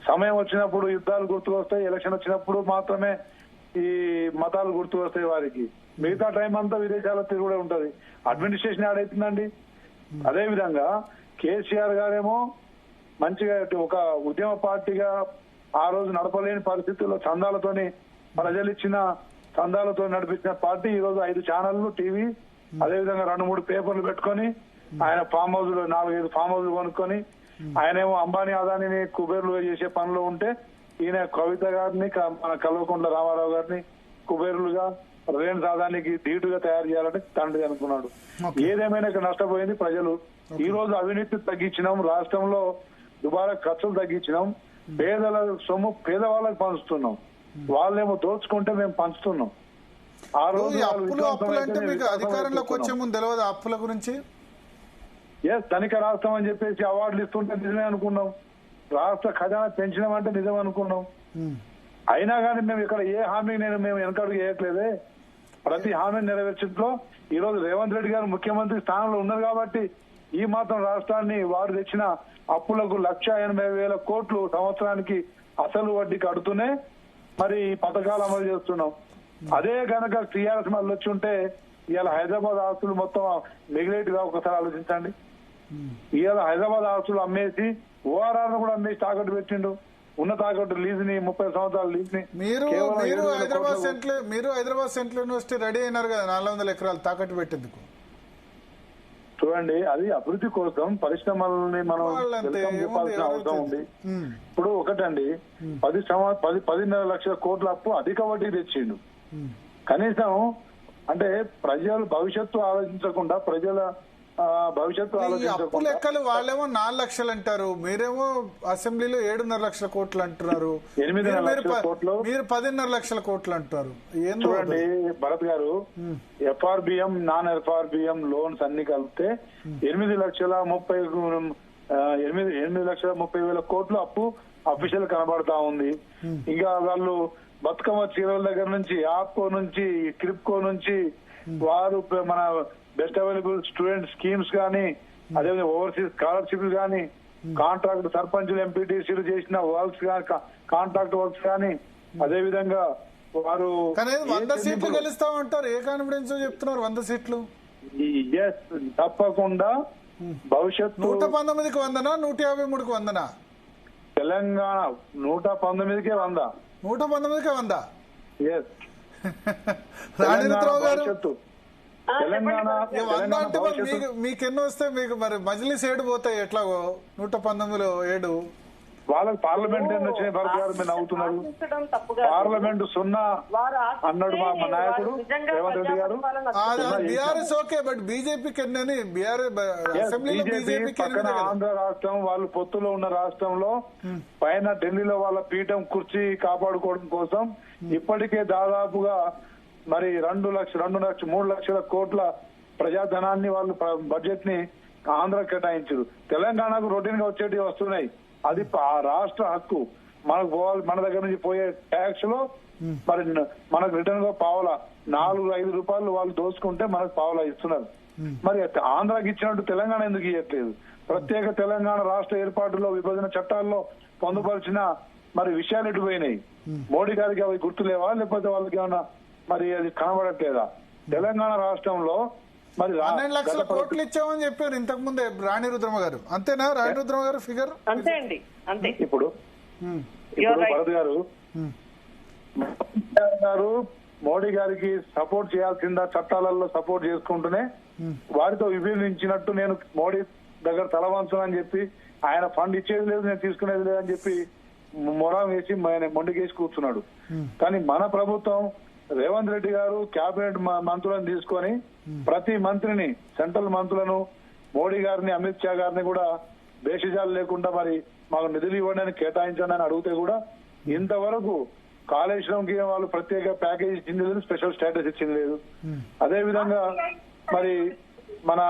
సమయం వచ్చినప్పుడు యుద్ధాలు గుర్తుకు వస్తాయి, ఎలక్షన్ వచ్చినప్పుడు మాత్రమే ఈ మతాలు గుర్తు వస్తాయి వారికి. మిగతా టైం అంతా విదేశాల తిరుగుడే ఉంటది. అడ్మినిస్ట్రేషన్ యాడైతుందండి. అదే విధంగా కేసీఆర్ గారేమో మంచిగా ఒక ఉద్యమ పార్టీగా ఆ రోజు నడపలేని పరిస్థితుల్లో చందాలతోని ప్రజలు ఇచ్చిన చందాలతో నడిపించిన పార్టీ ఈ రోజు 5 ఛానళ్లు, టీవీ, అదేవిధంగా 2-3 పేపర్లు పెట్టుకొని ఆయన ఫామ్ హౌస్ లో 4-5 ఫామ్ హౌస్ కొనుక్కొని ఆయనేమో అంబానీ అదానిని కుబేర్లుగా చేసే పనిలో ఉంటే ఈయన కవిత గారిని మన కల్వకుంట్ల రామారావు గారిని కుబేరులుగా, రిలయన్స్ అదానికి ధీటుగా తయారు చేయాలని తండ్రి అనుకున్నాడు. ఏదేమైనా ఇక్కడ నష్టపోయింది ప్రజలు. ఈ రోజు అవినీతి తగ్గించినాం, రాష్ట్రంలో దుబారా ఖర్చులు తగ్గించినాం, పేదల సొమ్ము పేదవాళ్ళకి పంచుతున్నాం, వాళ్ళేమో దోచుకుంటే మేము పంచుతున్నాం. ఆ రోజు అధికారంలోకి వచ్చే ముందు తెలియదు అప్పుల గురించి. ధనిక రాష్ట్రం అని చెప్పేసి అవార్డులు ఇస్తుంటే నిజమే అనుకున్నాం, రాష్ట్ర ఖజానా పెంచినామంటే నిజం అనుకున్నాం. అయినా కానీ మేము ఇక్కడ ఏ హామీ మేము వెనకడుగు చేయట్లేదే. ప్రతి హామీ నెరవేర్చడంలో ఈ రోజు రేవంత్ రెడ్డి గారు ముఖ్యమంత్రి స్థానంలో ఉన్నారు కాబట్టి ఈ మాత్రం రాష్ట్రాన్ని వారు తెచ్చిన అప్పులకు 1,80,000 కోట్లు సంవత్సరానికి అసలు వడ్డీ కడుతూనే మరి ఈ పథకాలు అమలు చేస్తున్నాం. అదే గనక టీఆర్ఎస్ మళ్ళీ వచ్చి ఉంటే ఇవాళ హైదరాబాద్ ఆస్తులు మొత్తం మిగిలేటిగా ఒకసారి ఆలోచించండి. ఇవాళ హైదరాబాద్ ఆస్తులు అమ్మేసి ఓఆర్ఆర్ కూడా అమ్మేసి తాకట్టు పెట్టిండు. ఉన్న తాకట్టు లీజుని 30 సంవత్సరాల లీజుని. మీరు హైదరాబాద్ సెంట్రల్ యూనివర్సిటీ రెడీ అయినారు కదా 400 ఎకరాలు తాకట్టు పెట్టేందుకు. చూడండి, అది అభివృద్ధి కోసం పరిశ్రమలని మనం చెప్పాల్సిన అవసరం ఉంది. ఇప్పుడు ఒకటండి, 10.5 లక్షల కోట్ల అప్పు అధిక వడ్డీ తెచ్చిండు. కనీసం అంటే ప్రజలు భవిష్యత్తు ఆలోచించకుండా ప్రజల భవిష్యత్తు అప్పు లెక్కలు వాళ్ళేమో 4 లక్షలు అంటారు, మీరేమో అసెంబ్లీలో 7.5 లక్షల కోట్లు అంటున్నారు, 8.5 లక్షల కోట్లు, మీరు 10.5 లక్షల కోట్లు అంటారు. చూడండి భరత్ గారు, ఎఫ్ఆర్బిఎం నాన్ ఎఫ్ఆర్బిఎం లోన్స్ అన్ని కలిపితే 8,30,000 కోట్లు అప్పు అఫీషియల్ కనబడతా ఉంది. ఇంకా వాళ్ళు బతుకమ్మ చీరల దగ్గర నుంచి, ఆప్కో నుంచి, క్రిప్కో నుంచి వారు మన బెస్ట్ అవైలబుల్ స్టూడెంట్ స్కీమ్స్ కానీ, అదేవిధంగా ఓవర్సీస్ స్కాలర్షిప్లు కానీ, కాంట్రాక్ట్ సర్పంచులు ఎంపీటీసీలు చేసిన వర్క్స్ కానీ, కాంట్రాక్ట్ వర్క్స్ కానీ, అదే విధంగా వారు 100 సీట్లు గెలుస్తామంటారు. ఏ కాన్ఫిడెన్స్ చెప్తున్నారు? 100 సీట్లు తప్పకుండా భవిష్యత్తు. 119కి 100, 153కి 100. తెలంగాణ 119కే 100. 119కే 100. రాణిరావు గారు, తెలంగాణ మీకెన్నో వస్తే మీకు మరి మజ్లిస్ 7 పోతాయి ఎట్లాగో. 119లో 7 వాళ్ళకి పార్లమెంట్ ఎన్ని వచ్చినాయి? భరత్ గారు మీరు నవ్వుతున్నారు. పార్లమెంట్ 0 అన్నాడు మా నాయకుడు రేవంత్ రెడ్డి గారు. బీఆర్ఎస్ ఓకే, బట్ బీజేపీకి ఎన్ని? బీజేపీ పక్కన ఆంధ్ర రాష్ట్రం, వాళ్ళు పొత్తులో ఉన్న రాష్ట్రంలో పైన ఢిల్లీలో వాళ్ళ పీఠం కుర్చీ కాపాడుకోవడం కోసం ఇప్పటికే దాదాపుగా మరి 2 లక్షల 3 లక్షల కోట్ల ప్రజాధనాన్ని వాళ్ళు బడ్జెట్ ని ఆంధ్ర కేటాయించారు. తెలంగాణకు రొటీన్ గా వచ్చేటివి వస్తున్నాయి. అది రాష్ట్ర హక్కు. మనకు పోవాలి, మన దగ్గర నుంచి పోయే ట్యాక్స్ లో మరి మనకు రిటర్న్ గా పావలా 4-5 రూపాయలు వాళ్ళు దోచుకుంటే మనకు పావలా ఇస్తున్నారు. మరి ఆంధ్రాకి ఇచ్చినట్టు తెలంగాణ ఎందుకు ఇవ్వట్లేదు? ప్రత్యేక తెలంగాణ రాష్ట్ర ఏర్పాటులో విభజన చట్టాల్లో పొందుపరిచిన మరి విషయాలు ఎటు పోయినాయి? మోడీ గారికి అవి గుర్తులేవా, లేకపోతే వాళ్ళకి ఏమన్నా మరి అది కనబడట్లేదా? తెలంగాణ రాష్ట్రంలో మరి 12 లక్షల కోట్లు ఇచ్చామని చెప్పారు ఇంతకు ముందే రాణి రుద్రమ గారు. అంతేనా రాణి రుద్రమ గారు ఫిగర్? అంతే అండి, అంతే. ఇప్పుడు భరత్ గారు మోడీ గారికి సపోర్ట్ చేయాల్సిందా? చట్టాలలో సపోర్ట్ చేసుకుంటూనే వారితో విభేదించినట్టు నేను మోడీ దగ్గర తలవంచనని చెప్పి, ఆయన ఫండ్ ఇచ్చేది లేదు, నేను తీసుకునేది లేదని చెప్పి మొరం వేసి మొండికేసి కూర్చున్నాడు. కానీ మన ప్రభుత్వం రేవంత్ రెడ్డి గారు కేబినెట్ మంత్రులను తీసుకొని ప్రతి మంత్రిని, సెంట్రల్ మంత్రులను, మోడీ గారిని, అమిత్ షా గారిని కూడా భేషజాలు లేకుండా మరి మాకు నిధులు ఇవ్వండి అని కేటాయించండి అని అడిగితే కూడా ఇంతవరకు కాళేశ్వరంకి వాళ్ళు ప్రత్యేక ప్యాకేజ్ ఇచ్చింది లేదు, స్పెషల్ స్టేటస్ ఇచ్చింది లేదు. అదే విధంగా మరి మన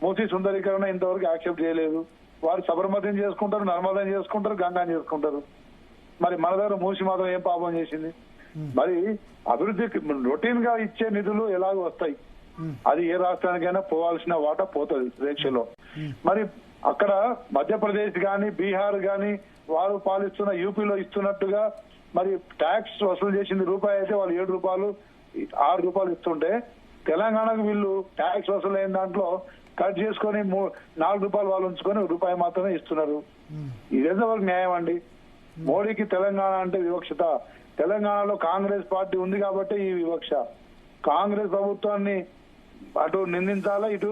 మూసీ సుందరీకరణ ఇంతవరకు యాక్సెప్ట్ చేయలేదు. వారు సబర్మతిని చేసుకుంటారు, నర్మదాని చేసుకుంటారు, గంగాని చేసుకుంటారు. మరి మన దగ్గర మూసి మాత్రం ఏం పాపం చేసింది? మరి అభివృద్ధికి రొటీన్ గా ఇచ్చే నిధులు ఎలాగో వస్తాయి. అది ఏ రాష్ట్రానికైనా పోవాల్సిన వాటా పోతుంది రేషియోలో. మరి అక్కడ మధ్యప్రదేశ్ గాని, బీహార్ గాని వారు పాలిస్తున్న యూపీలో ఇస్తున్నట్టుగా మరి ట్యాక్స్ వసూలు చేసింది రూపాయి అయితే వాళ్ళు 7 రూపాయలు 6 రూపాయలు ఇస్తుంటే, తెలంగాణకు వీళ్ళు ట్యాక్స్ వసూలు అయిన దాంట్లో కట్ చేసుకొని 4 రూపాయలు వాళ్ళు ఉంచుకొని రూపాయి మాత్రమే ఇస్తున్నారు. ఇదేదో ఒక న్యాయం అండి? మోడీకి తెలంగాణ అంటే వివక్షత. తెలంగాణలో కాంగ్రెస్ పార్టీ ఉంది కాబట్టి ఈ వివక్ష. కాంగ్రెస్ ప్రభుత్వాన్ని అటు నిందించాలా, ఇటు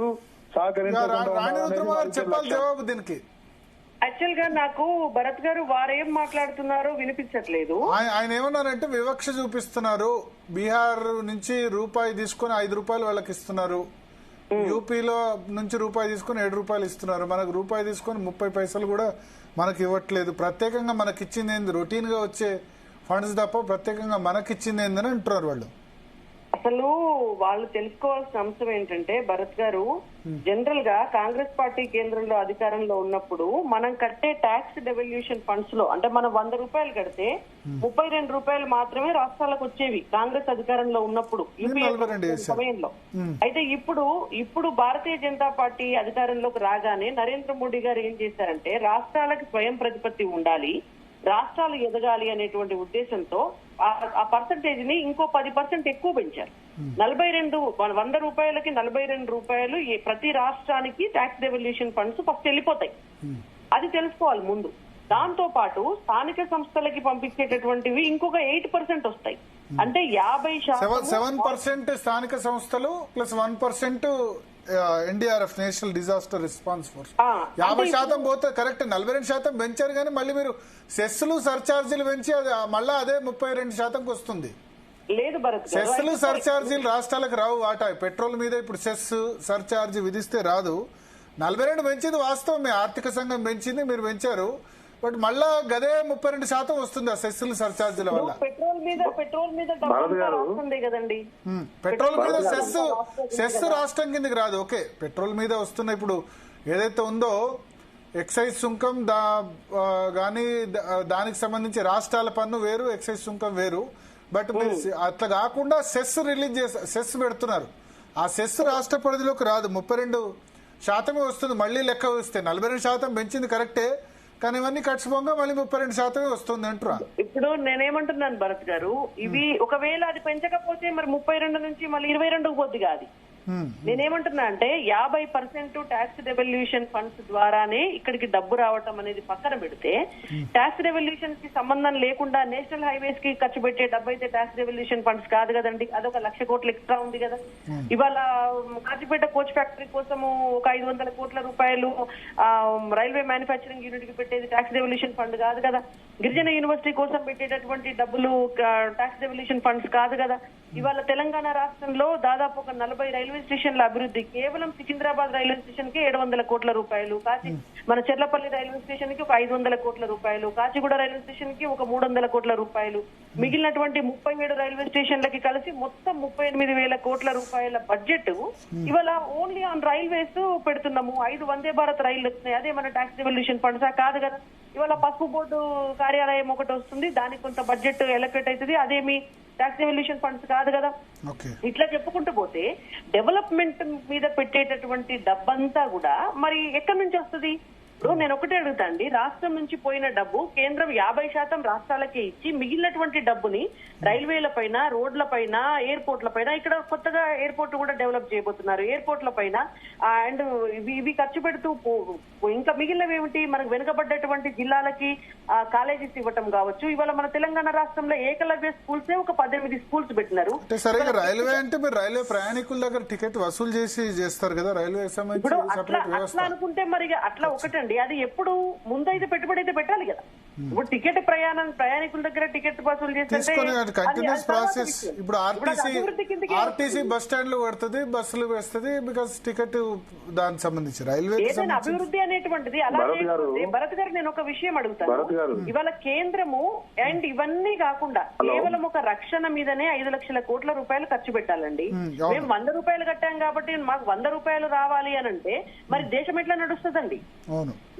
చెప్పాలి జవాబు దీనికి. యాక్చువల్ గా నాకు భరత్ గారు వారేం మాట్లాడుతున్నారో వినిపించట్లేదు. ఆయన ఏమన్నారంటే వివక్ష చూపిస్తున్నారు. బీహార్ నుంచి రూపాయి తీసుకుని 5 రూపాయలు వాళ్ళకి ఇస్తున్నారు, యూపీలో నుంచి రూపాయి తీసుకుని 7 రూపాయలు ఇస్తున్నారు, మనకు రూపాయి తీసుకుని 30 పైసలు కూడా మనకి ఇవ్వట్లేదు. ప్రత్యేకంగా మనకి ఇచ్చింది ఏంది? రొటీన్ గా వచ్చే ఫండ్స్ తప్ప ప్రత్యేకంగా మనకి ఇచ్చింది ఏందని అంటున్నారు వాళ్ళు. అసలు వాళ్ళు తెలుసుకోవాల్సిన అంశం ఏంటంటే భరత్ గారు, జనరల్ గా కాంగ్రెస్ పార్టీ కేంద్రంలో అధికారంలో ఉన్నప్పుడు మనం కట్టే ట్యాక్స్ డెవల్యూషన్ ఫండ్స్ లో, అంటే మనం 100 రూపాయలు కడితే 32 రూపాయలు మాత్రమే రాష్ట్రాలకు వచ్చేవి కాంగ్రెస్ అధికారంలో ఉన్నప్పుడు సమయంలో. అయితే ఇప్పుడు భారతీయ జనతా పార్టీ అధికారంలోకి రాగానే నరేంద్ర మోడీ గారు ఏం చేశారంటే, రాష్ట్రాలకు స్వయం ప్రతిపత్తి ఉండాలి, రాష్ట్రాలు ఎదగాలి అనేటువంటి ఉద్దేశంతో ఆ పర్సంటేజ్ ని ఇంకో 10% ఎక్కువ పెంచారు. 100 రూపాయలకి 42 రూపాయలు ప్రతి రాష్ట్రానికి ట్యాక్స్ డెవల్యూషన్ ఫండ్స్ ఫస్ట్ వెళ్ళిపోతాయి. అది తెలుసుకోవాలి ముందు. దాంతో పాటు స్థానిక సంస్థలకి పంపించేటటువంటివి ఇంకొక 8% వస్తాయి. అంటే 7% స్థానిక సంస్థలు plus 1% NDRF, national disaster response force. 50% పోతే కరెక్ట్. 42% పెంచారు కానీ మళ్ళీ మీరు సెస్లు సర్చార్జీలు పెంచి అది మళ్ళా అదే 32%కి వస్తుంది. లేదు భరత్, సెస్లు సర్చార్జీలు రాష్ట్రాలకు రావు వాటా. పెట్రోల్ మీద ఇప్పుడు సెస్ సర్చార్జీ విధిస్తే రాదు. 42 పెంచింది వాస్తవం, మీ ఆర్థిక సంఘం పెంచింది, మీరు పెంచారు. బట్ మళ్ళా గదే 32% వస్తుంది ఆ సెస్సులు సర్చార్జీల వల్ల. పెట్రోల్ మీద కదండి, పెట్రోల్ మీద సెస్ రాష్ట్రం కిందకి రాదు. ఓకే, పెట్రోల్ మీద వస్తున్న ఇప్పుడు ఏదైతే ఉందో ఎక్సైజ్ సుంకం గానీ దానికి సంబంధించి రాష్ట్రాల పన్ను వేరు, ఎక్సైజ్ సుంకం వేరు. బట్ మీరు అట్లా కాకుండా సెస్ రిలీజ్ సెస్ పెడుతున్నారు. ఆ సెస్ రాష్ట్ర పరిధిలోకి రాదు, 32% వస్తుంది. మళ్ళీ లెక్క వస్తే 42% పెంచింది కరెక్టే, కానీ ఇవన్నీ ఖర్చుపోగా మళ్ళీ 32% వస్తుంది అంటురా. ఇప్పుడు నేనేమంటున్నాను భరత్ గారు, ఇవి ఒకవేళ అది పెంచకపోతే మరి 32 నుంచి మళ్ళీ 22కు పోద్ది కాదు. నేనేమంటున్నా అంటే 50% ట్యాక్స్ డెవల్యూషన్ ఫండ్స్ ద్వారానే ఇక్కడికి డబ్బు రావటం అనేది పక్కన పెడితే, ట్యాక్స్ డెవల్యూషన్ కి సంబంధం లేకుండా నేషనల్ హైవేస్ కి ఖర్చు పెట్టే డబ్బు అయితే ట్యాక్స్ డెవల్యూషన్ ఫండ్స్ కాదు కదండి. అదొక 1,00,000 కోట్లు ఎక్స్ట్రా ఉంది కదా. ఇవాళ కాజీపేట కోచ్ ఫ్యాక్టరీ కోసము ఒక 500 కోట్ల రూపాయలు రైల్వే మ్యానుఫ్యాక్చరింగ్ యూనిట్ కి పెట్టేది ట్యాక్స్ డెవల్యూషన్ ఫండ్ కాదు కదా. గిరిజన యూనివర్సిటీ కోసం పెట్టేటటువంటి డబ్బులు ట్యాక్స్ డెవల్యూషన్ ఫండ్స్ కాదు కదా. ఇవాళ తెలంగాణ రాష్ట్రంలో దాదాపు ఒక 40 రైల్వే రైల్వే స్టేషన్ల అభివృద్ధి కేవలం సికింద్రాబాద్ రైల్వే స్టేషన్ కి 700 కోట్ల రూపాయలు, మన చెర్లపల్లి రైల్వే స్టేషన్ కి ఒక 500 కోట్ల రూపాయలు, కాచిగూడ రైల్వే స్టేషన్ కి ఒక 300 కోట్ల రూపాయలు, మిగిలినటువంటి 37 రైల్వే స్టేషన్లకి కలిసి మొత్తం 38,000 కోట్ల రూపాయల బడ్జెట్ ఇవాళ ఓన్లీ ఆన్ రైల్వేస్ పెడుతున్నాము. 5 వందే భారత్ రైళ్లు వస్తున్నాయి. అదే మన ట్యాక్స్ రెవల్యూషన్ ఫండ్సా? కాదు కదా. ఇవాళ పసుపు బోర్డు కార్యాలయం ఒకటి వస్తుంది, దానికి కొంత బడ్జెట్ ఎలకేట్ అవుతుంది. అదేమి ట్యాక్స్ రెవల్యూషన్ ఫండ్స్ కాదు కదా. ఇట్లా చెప్పుకుంటూ పోతే డెవలప్మెంట్ మీద పెట్టేటటువంటి డబ్బంతా కూడా మరి ఎక్కడి నుంచి వస్తుంది? ఇప్పుడు నేను ఒకటే అడుగుతా అండి, రాష్ట్రం నుంచి పోయిన డబ్బు కేంద్రం 50% రాష్ట్రాలకే ఇచ్చి మిగిలినటువంటి డబ్బుని రైల్వేల పైన, రోడ్ల పైన, ఎయిర్పోర్ట్ల పైన, ఇక్కడ కొత్తగా ఎయిర్పోర్ట్ కూడా డెవలప్ చేయబోతున్నారు, ఎయిర్పోర్ట్ల పైన అండ్ ఇవి ఖర్చు పెడుతూ ఇంకా మిగిలినవి ఏమిటి? మనకు వెనుకబడ్డటువంటి జిల్లాలకి కాలేజెస్ ఇవ్వటం కావచ్చు. ఇవాళ మన తెలంగాణ రాష్ట్రంలో ఏకలవ్య స్కూల్సే ఒక 18 స్కూల్స్ పెట్టినారు. సరిగా రైల్వే అంటే మీరు రైల్వే ప్రయాణికుల దగ్గర టికెట్ వసూలు చేసి చేస్తారు కదా రైల్వే ఇప్పుడు అట్లా అనుకుంటే మరి అట్లా ఒకటండి, అది ఎప్పుడు ముందైతే పెట్టుబడి అయితే పెట్టాలి కదా. ఇప్పుడు టికెట్ ప్రయాణికుల దగ్గర టికెట్ వసూలు చేస్తే కంటిన్యూస్ ప్రాసెస్. ఇప్పుడు ఆర్టీసీ బస్ స్టాండ్ లో పడుతుంది, బస్సులు వేస్తుంది, బికాస్ టికెట్ దానికి సంబంధించి రైల్వే ఏదైనా అభివృద్ధి అనేటువంటిది అలా. భరత్ గారు నేను ఒక విషయం అడుగుతాను, ఇవాళ కేంద్రము అండ్ ఇవన్నీ కాకుండా కేవలం ఒక రక్షణ మీదనే 5 లక్షల కోట్ల రూపాయలు ఖర్చు పెట్టాలండి. మేము 100 రూపాయలు కట్టాం కాబట్టి మాకు 100 రూపాయలు రావాలి అని అంటే మరి దేశం ఎట్లా నడుస్తుందండి?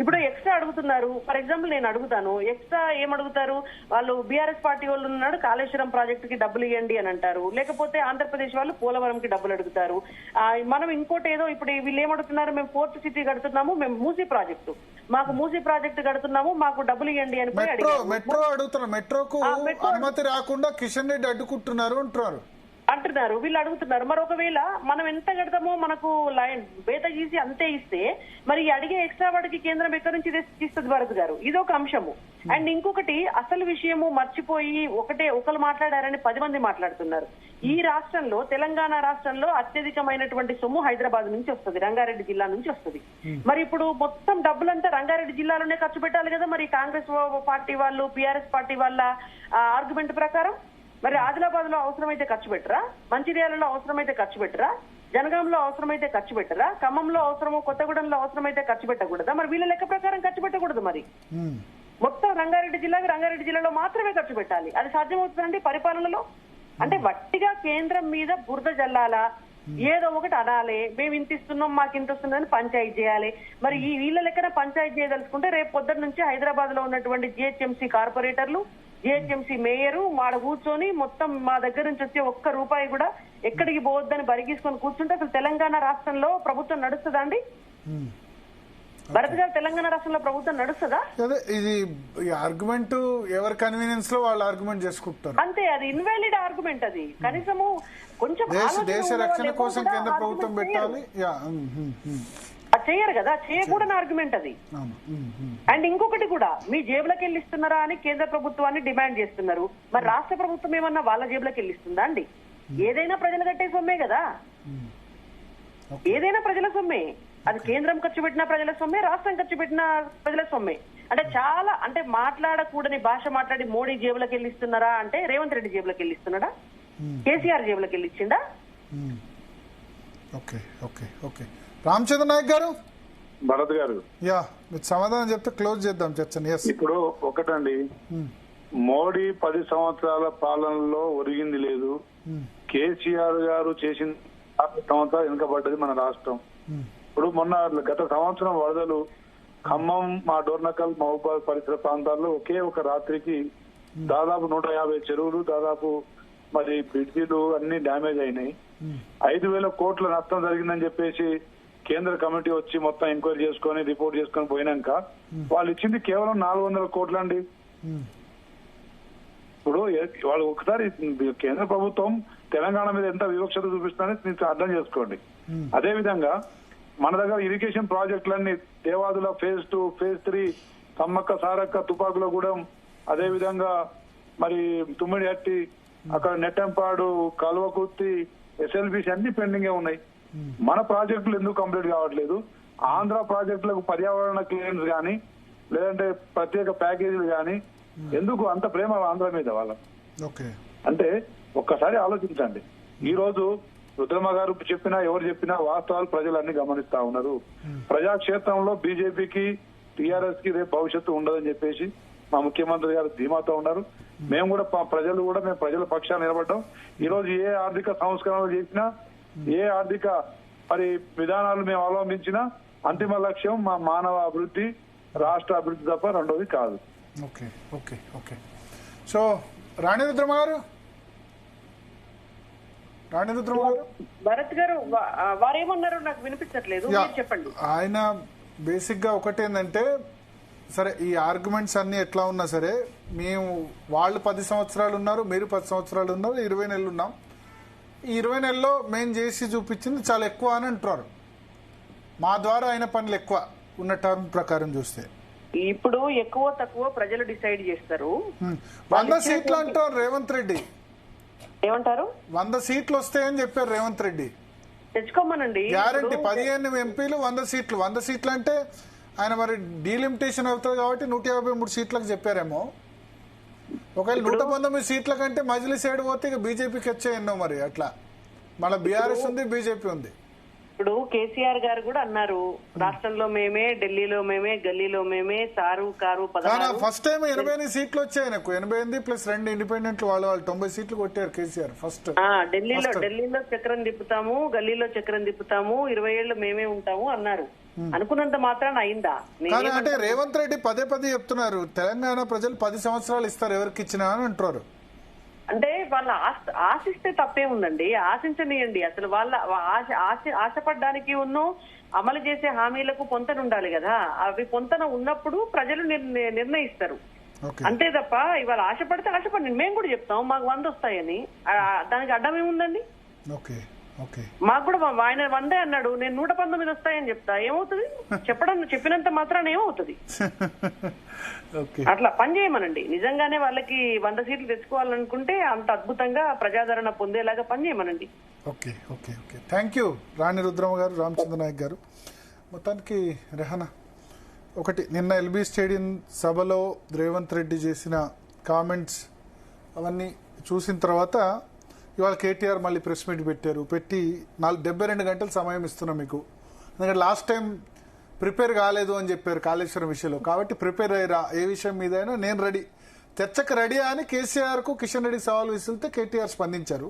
ఇప్పుడు ఎక్స్ట్రా అడుగుతున్నారు. ఫర్ ఎగ్జాంపుల్ నేను అడుగుతాను, ఎక్స్ట్రా ఏమడుగుతారు వాళ్ళు? బీఆర్ఎస్ పార్టీ వాళ్ళు ఉన్నాడు, కాళేశ్వరం ప్రాజెక్టు కి డబ్బులు ఇవ్వండి అని అంటారు. లేకపోతే ఆంధ్రప్రదేశ్ వాళ్ళు పోలవరం కి డబ్బులు అడుగుతారు. మనం ఇంకోటి ఏదో ఇప్పుడు వీళ్ళు ఏమడుగుతున్నారు, మేము 4th సిటీ కడుతున్నాము, మేము మూసీ ప్రాజెక్టు, మాకు మూసీ ప్రాజెక్టు కడుతున్నాము, మాకు డబ్బులు ఇవ్వండి అని మెట్రో అడుగుతున్నారు. మెట్రోకు అనుమతి రాకుండా కిషన్ రెడ్డి అడ్డుకుంటున్నారు అంటున్నారు, వీళ్ళు అడుగుతున్నారు. మరి ఒకవేళ మనం ఎంత కడతామో మనకు లైన్ బేత గీసి అంతే ఇస్తే మరి అడిగే ఎక్స్ట్రా వాడికి కేంద్రం ఎక్కడి నుంచి ఇస్తుంది భరత్ గారు? ఇదొక అంశము. అండ్ ఇంకొకటి అసలు విషయము మర్చిపోయి ఒకరు మాట్లాడారని 10 మంది మాట్లాడుతున్నారు. ఈ రాష్ట్రంలో, తెలంగాణ రాష్ట్రంలో అత్యధికమైనటువంటి సొమ్ము హైదరాబాద్ నుంచి వస్తుంది, రంగారెడ్డి జిల్లా నుంచి వస్తుంది. మరి ఇప్పుడు మొత్తం డబ్బులంతా రంగారెడ్డి జిల్లాలోనే ఖర్చు పెట్టాలి కదా. మరి కాంగ్రెస్ పార్టీ వాళ్ళు, బీఆర్ఎస్ పార్టీ వాళ్ళ ఆర్గ్యుమెంట్ ప్రకారం మరి ఆదిలాబాద్ లో అవసరమైతే ఖర్చు పెట్టరా, మంచిర్యాలలో అవసరమైతే ఖర్చు పెట్టరా, జనగాంలో అవసరమైతే ఖర్చు పెట్టరా, ఖమ్మంలో అవసరమో, కొత్తగూడెంలో అవసరమైతే ఖర్చు పెట్టకూడదా? మరి వీళ్ళ లెక్క ప్రకారం ఖర్చు పెట్టకూడదు. మరి మొత్తం రంగారెడ్డి జిల్లాలో మాత్రమే ఖర్చు పెట్టాలి. అది సాధ్యమవుతుందండి పరిపాలనలో? అంటే వట్టిగా కేంద్రం మీద బురద జల్లాలా, ఏదో ఒకటి అనాలి, మేము ఇంత ఇస్తున్నాం మాకు ఇంత వస్తుందని పంచాయతీ చేయాలి. మరి ఈ వీళ్ళ లెక్కన పంచాయతీ చేయదలుచుకుంటే రేపు పొద్దున్న నుంచి హైదరాబాద్ లో ఉన్నటువంటి జిహెచ్ఎంసీ కార్పొరేటర్లు, జిహెచ్ఎంసీ మేయరు మాడ కూర్చొని మొత్తం మా దగ్గర నుంచి వచ్చే ఒక్క రూపాయి కూడా ఎక్కడికి పోవద్దని బరిగీసుకొని కూర్చుంటే అసలు తెలంగాణ రాష్ట్రంలో ప్రభుత్వం నడుస్తుందా అండి? భరత్ గారు, తెలంగాణ రాష్ట్రంలో ప్రభుత్వం నడుస్తుందా? ఇది ఆర్గ్యుమెంట్ ఎవరి కన్వీనియన్స్ లో వాళ్ళు ఆర్గ్యుమెంట్ చేసుకుంటారు అంతే. అది ఇన్వాలిడ్ ఆర్గ్యుమెంట్. అది కనీసము కొంచెం దేశ రక్షణ కోసం కేంద్ర ప్రభుత్వం పెట్టాలి అది చేయరు కదా, చేయకూడని ఆర్గ్యుమెంట్ అది. అండ్ ఇంకొకటి కూడా, మీ జేబులకు వెళ్ళిస్తున్నారా అని కేంద్ర ప్రభుత్వాన్ని డిమాండ్ చేస్తున్నారు. మరి రాష్ట్ర ప్రభుత్వం ఏమన్నా వాళ్ళ జేబులకు వెళ్ళిస్తుందా అండి? ఏదైనా ప్రజలు కట్టే సొమ్మే కదా, ఏదైనా ప్రజల సొమ్మే. అది కేంద్రం ఖర్చు పెట్టిన ప్రజల సొమ్మే, రాష్ట్రం ఖర్చు పెట్టిన ప్రజల సొమ్మే. అంటే చాలా మాట్లాడకూడని భాష మాట్లాడి మోడీ జేబులకు వెళ్ళిస్తున్నారా అంటే రేవంత్ రెడ్డి జేబులకు వెళ్ళిస్తున్నాడా, కేసీఆర్ జేబులకు వెళ్ళిచ్చిండా? రామచంద్ర నాయక్ గారు, భరత్ గారు, మీరు సమాధానం చెప్తే క్లోజ్ చేద్దాం చర్చని. ఇప్పుడు ఒకటండి, మోడీ 10 సంవత్సరాల పాలనలో ఒరిగింది లేదు. కేసీఆర్ గారు చేసిన సంవత్సరాలు వెనుకబడ్డది మన రాష్ట్రం. ఇప్పుడు గత సంవత్సరం వరదలు ఖమ్మం, మా డోర్నకల్, మహబూబాద్ పరిసర ప్రాంతాల్లో ఒకే ఒక రాత్రికి దాదాపు 150 చెరువులు, దాదాపు మరి బ్రిడ్జిలు అన్ని డ్యామేజ్ అయినాయి. 5,000 కోట్ల నష్టం జరిగిందని చెప్పేసి కేంద్ర కమిటీ వచ్చి మొత్తం ఎంక్వైరీ చేసుకొని రిపోర్ట్ చేసుకొని పోయినాక వాళ్ళు ఇచ్చింది కేవలం 400 కోట్లండి. ఇప్పుడు వాళ్ళు ఒకసారి కేంద్ర ప్రభుత్వం తెలంగాణ మీద ఎంత వివక్షత చూపిస్తుందని మీరు అర్థం చేసుకోండి. అదే విధంగా మన దగ్గర ఇరిగేషన్ ప్రాజెక్టులన్నీ దేవాదుల ఫేజ్ 2, ఫేజ్ 3, సమ్మక్క సారక్క, తుపాకులగూడెం, అదే విధంగా మరి తుమ్మిడిహట్టి, అక్కడ నెట్టంపాడు, కల్వకుర్తి, ఎస్ఎల్బిసి అన్ని పెండింగ్ ఉన్నాయి. మన ప్రాజెక్టులు ఎందుకు కంప్లీట్ కావట్లేదు? ఆంధ్ర ప్రాజెక్టులకు పర్యావరణ క్లియరెన్స్ గానీ లేదంటే ప్రత్యేక ప్యాకేజీలు గానీ ఎందుకు అంత ప్రేమ ఆంధ్ర మీద వాళ్ళ? అంటే ఒక్కసారి ఆలోచించండి. ఈ రోజు రుద్రమ్మ గారు చెప్పినా ఎవరు చెప్పినా వాస్తవాలు ప్రజలు అన్ని గమనిస్తా ఉన్నారు. ప్రజాక్షేత్రంలో బీజేపీకి టీఆర్ఎస్ కి రేపు భవిష్యత్తు ఉండదని చెప్పేసి మా ముఖ్యమంత్రి గారు ధీమాతో ఉన్నారు. మేము కూడా మేము ప్రజల పక్షాన్ని నిలబడ్డాం. ఈ రోజు ఏ ఆర్థిక సంస్కరణలు చేసినా, ఏ ఆర్థిక విధానాలు మేము అవలంబించినా అంతిమ లక్ష్యం మా మానవ అభివృద్ధి, రాష్ట్ర అభివృద్ధి తప్ప రెండోది కాదు. Okay okay okay. సో రాణి రుద్రమ్మ గారు, భరత్ గారు వారేమన్నారో నాకు వినిపించట్లేదు, చెప్పండి. ఆయన బేసిక్ గా ఒకటేందంటే, సరే ఈ ఆర్గ్యుమెంట్స్ అన్ని ఎట్లా ఉన్నా సరే, మేము వాళ్ళు 10 సంవత్సరాలు ఉన్నారు, మీరు 10 సంవత్సరాలు ఉన్నారు, 20 నెలలు ఉన్నాం. ఈ 20 నెలల్లో మేము చేసి చూపించింది చాలా ఎక్కువ అని అంటున్నారు. మా ద్వారా అయిన పనులు ఎక్కువ ఉన్న టర్మ్ ప్రకారం చూస్తే. ఇప్పుడు ఎక్కువ తక్కువ ప్రజలు డిసైడ్ చేస్తారు. 100 సీట్లు అంటారు రేవంత్ రెడ్డి. ఏమంటారు? 100 సీట్లు వస్తాయని చెప్పారు రేవంత్ రెడ్డి. తెచ్చుకోమనండి. గ్యారంటీ 15 ఎంపీలు 100 సీట్లు. 100 సీట్లు అంటే ఆయన మరి డీలిమిటేషన్ అవుతుంది కాబట్టి 153 సీట్లకు చెప్పారేమో. ఒకవేళ 119 సీట్ల కంటే మజ్లిస్ ఏడు పోతే ఇక బీజేపీకి వచ్చే ఎన్నో మరి అట్లా. మళ్ళీ బీఆర్ఎస్ ఉంది, బీజేపీ ఉంది. ఇప్పుడు కేసీఆర్ గారు కూడా అన్నారు, రాష్ట్రంలో మేమే, ఢిల్లీలో మేమే, గల్లీలో మేమే, సారు కారు 16. ఫస్ట్ టైం 88 సీట్లు వచ్చాయి నాకు. 88 ప్లస్ 2 ఇండిపెండెంట్ వాళ్ళు 90 సీట్లు కొట్టారు కేసీఆర్ ఫస్ట్. ఢిల్లీలో చక్రం తిప్పుతాము, గల్లీలో చక్రం తిప్పుతాము, 20 ఏళ్ళు మేమే ఉంటాము అన్నారు. అనుకున్నంత మాత్రాన అయిందా? అంటే రేవంత్ రెడ్డి పదే చెప్తున్నారు, తెలంగాణ ప్రజలు 10 సంవత్సరాలు ఇస్తారు ఎవరికి ఇచ్చినా అని అంటారు. అంటే వాళ్ళ ఆశిస్తే తప్పే ఉందండి, ఆశించనియండి. అసలు వాళ్ళ ఆశపడ్డానికి అమలు చేసే హామీలకు పొంతన ఉండాలి కదా. అవి పొంతన ఉన్నప్పుడు ప్రజలు నిర్ణయిస్తారు. అంతే తప్ప ఇవాళ ఆశపడితే మేము కూడా చెప్తాం మాకు 100 వస్తాయని. దానికి అడ్డం ఏముందండి? మాకు కూడా ఆయన 100 అన్నాడు, నేను 119 వస్తాయని చెప్తా. ఏమవుతుంది? చెప్పినంత మాత్రాన ఏమవుతుంది? అట్లా పని చేయమనండి. నిజంగానే వాళ్ళకి 100 సీట్లు తెచ్చుకోవాలనుకుంటే అంత అద్భుతంగా ప్రజాదరణ పొందేలాగా పని చేయమనండి. Okay okay okay. Thank you Rani Rudramma garu, Ramachandra Naik గారు. మొత్తానికి రెహనా ఒకటి, నిన్న ఎల్బీ స్టేడియం సభలో రేవంత్ రెడ్డి చేసిన కామెంట్స్ అవన్నీ చూసిన తర్వాత ఇవాళ కేటీఆర్ మళ్ళీ ప్రెస్ మీట్ పెట్టి 72 గంటలు సమయం ఇస్తున్నాం మీకు, ఎందుకంటే లాస్ట్ టైం ప్రిపేర్ కాలేదు అని చెప్పారు కాళేశ్వరం విషయంలో, కాబట్టి ప్రిపేర్ అయ్యారా ఏ విషయం మీద అయినా నేను రెడీ, చర్చకు రెడీ అని కేసీఆర్ కు కిషన్ రెడ్డి సవాల్ విసిరితే కేటీఆర్ స్పందించారు.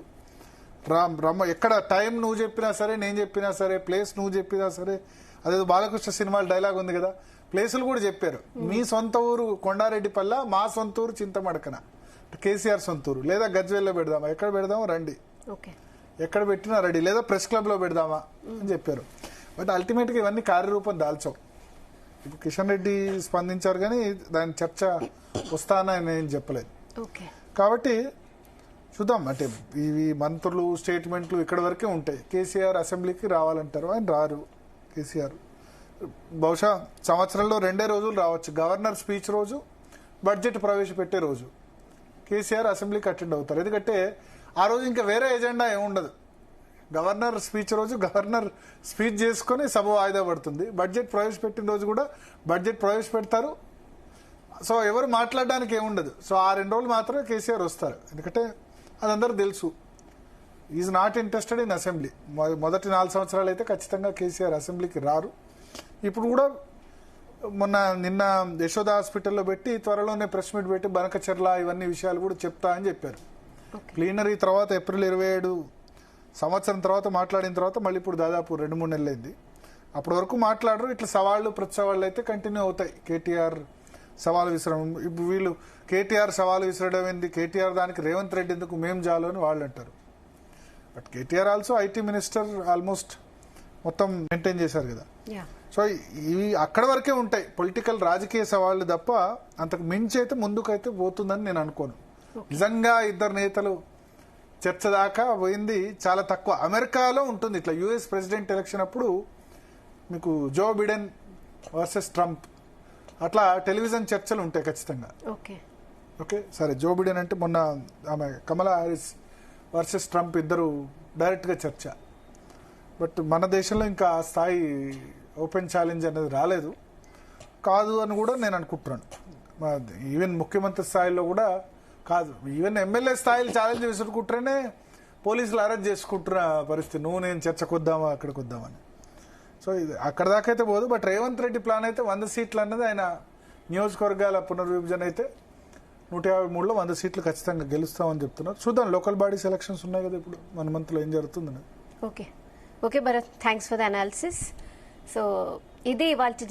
రమ్మ ఎక్కడ టైం నువ్వు చెప్పినా సరే, నేను చెప్పినా సరే, ప్లేస్ నువ్వు చెప్పినా సరే, అదేదో బాలకృష్ణ సినిమాల డైలాగ్ ఉంది కదా, ప్లేసులు కూడా చెప్పారు. మీ సొంత ఊరు కొండారెడ్డిపల్ల, మా సొంత ఊరు చింతమడకన, కేసీఆర్ సొంత ఊరు, లేదా గజ్వేల్లో పెడదామా, ఎక్కడ పెడదామా రండి, ఎక్కడ పెట్టినా రెడీ, లేదా ప్రెస్ క్లబ్ లో పెడదామా అని చెప్పారు. బట్ అల్టిమేట్ గా ఇవన్నీ కార్యరూపం దాల్చాం. ఇప్పుడు కిషన్ రెడ్డి స్పందించారు కానీ దాని చర్చ వస్తానని నేను చెప్పలేదు. కాబట్టి చూద్దాం. అంటే ఇవి మంత్రులు స్టేట్మెంట్లు ఇక్కడ వరకే ఉంటాయి. కేసీఆర్ అసెంబ్లీకి రావాలంటారు, ఆయన రారు. కేసీఆర్ బహుశా సంవత్సరంలో 2 రోజులు రావచ్చు, గవర్నర్ స్పీచ్ రోజు, బడ్జెట్ ప్రవేశపెట్టే రోజు. కేసీఆర్ అసెంబ్లీకి అటెండ్ అవుతారు, ఎందుకంటే ఆ రోజు ఇంకా వేరే ఎజెండా ఏముండదు. గవర్నర్ స్పీచ్ రోజు గవర్నర్ స్పీచ్ చేసుకుని సభ వాయిదా పడుతుంది. బడ్జెట్ ప్రవేశపెట్టిన రోజు కూడా బడ్జెట్ ప్రవేశపెడతారు. సో ఎవరు మాట్లాడడానికి ఏముండదు. సో ఆ 2 రోజులు మాత్రమే కేసీఆర్ వస్తారు, ఎందుకంటే అదందరూ తెలుసు, is not interested in assembly. మొదటి 4 సంవత్సరాలు అయితే ఖచ్చితంగా కేసీఆర్ అసెంబ్లీకి రారు. ఇప్పుడు కూడా నిన్న యశోద హాస్పిటల్లో పెట్టి త్వరలోనే ప్రెస్ మీట్ పెట్టి బనకచెర్ల ఇవన్నీ విషయాలు కూడా చెప్తా అని చెప్పారు. ప్లీనరీ తర్వాత ఏప్రిల్ 27 సంవత్సరం తర్వాత మాట్లాడిన తర్వాత మళ్ళీ ఇప్పుడు దాదాపు 2-3 నెలలు అయింది. అప్పటి వరకు మాట్లాడరు. ఇట్లా సవాళ్లు ప్రతి సవాళ్ళు అయితే కంటిన్యూ అవుతాయి. కేటీఆర్ సవాలు విసరడం, ఇప్పుడు వీళ్ళు కేటీఆర్ సవాలు విసరడం ఏంది, కేటీఆర్ దానికి రేవంత్ రెడ్డి ఎందుకు మేము చాలు అని వాళ్ళు అంటారు. But KTR also IT minister almost మొత్తం మెయింటైన్ చేశారు కదా. సో ఇవి అక్కడ వరకే ఉంటాయి పొలిటికల్ రాజకీయ సవాళ్లు తప్ప అంతకు మించి అయితే ముందుకైతే పోతుందని నేను అనుకోను. నిజంగా ఇద్దరు నేతలు చర్చ దాకా పోయింది చాలా తక్కువ. అమెరికాలో ఉంటుంది ఇట్లా, యుఎస్ ప్రెసిడెంట్ ఎలక్షన్ అప్పుడు మీకు జో బిడెన్ వర్సెస్ ట్రంప్ అట్లా టెలివిజన్ చర్చలు ఉంటాయి ఖచ్చితంగా. ఓకే సరే, జో బిడెన్ అంటే మొన్న ఆమె కమలా హారిస్ వర్సెస్ ట్రంప్ ఇద్దరు డైరెక్ట్ గా చర్చ. బట్ మన దేశంలో ఇంకా ఆ స్థాయి ఓపెన్ ఛాలెంజ్ అనేది రాలేదు, కాదు అని కూడా నేను అనుకుంటున్నాను. ఈవెన్ ముఖ్యమంత్రి స్థాయిలో కూడా కాదు, ఈవెన్ ఎమ్మెల్యే స్థాయిలో ఛాలెంజ్ విసురుకుంటేనే పోలీసులు అరెస్ట్ చేసుకుంటున్న పరిస్థితి. నువ్వు నేను చర్చకు వద్దామా అక్కడికి వద్దామని. సో ఇది అక్కడ దాకా అయితే పోదు. బట్ రేవంత్ రెడ్డి ప్లాన్ అయితే 100 సీట్లు అన్నది ఆయన నియోజకవర్గాల పునర్విభజన అయితే 153లో 100 సీట్లు ఖచ్చితంగా గెలుస్తామని చెప్తున్నారు. చూద్దాం, లోకల్ బాడీస్ ఎలక్షన్స్ ఉన్నాయి కదా ఇప్పుడు 1 మంత్లో ఏం జరుగుతుంది. Okay Bharat, thanks for the analysis. So ఇది ఇవాల్టి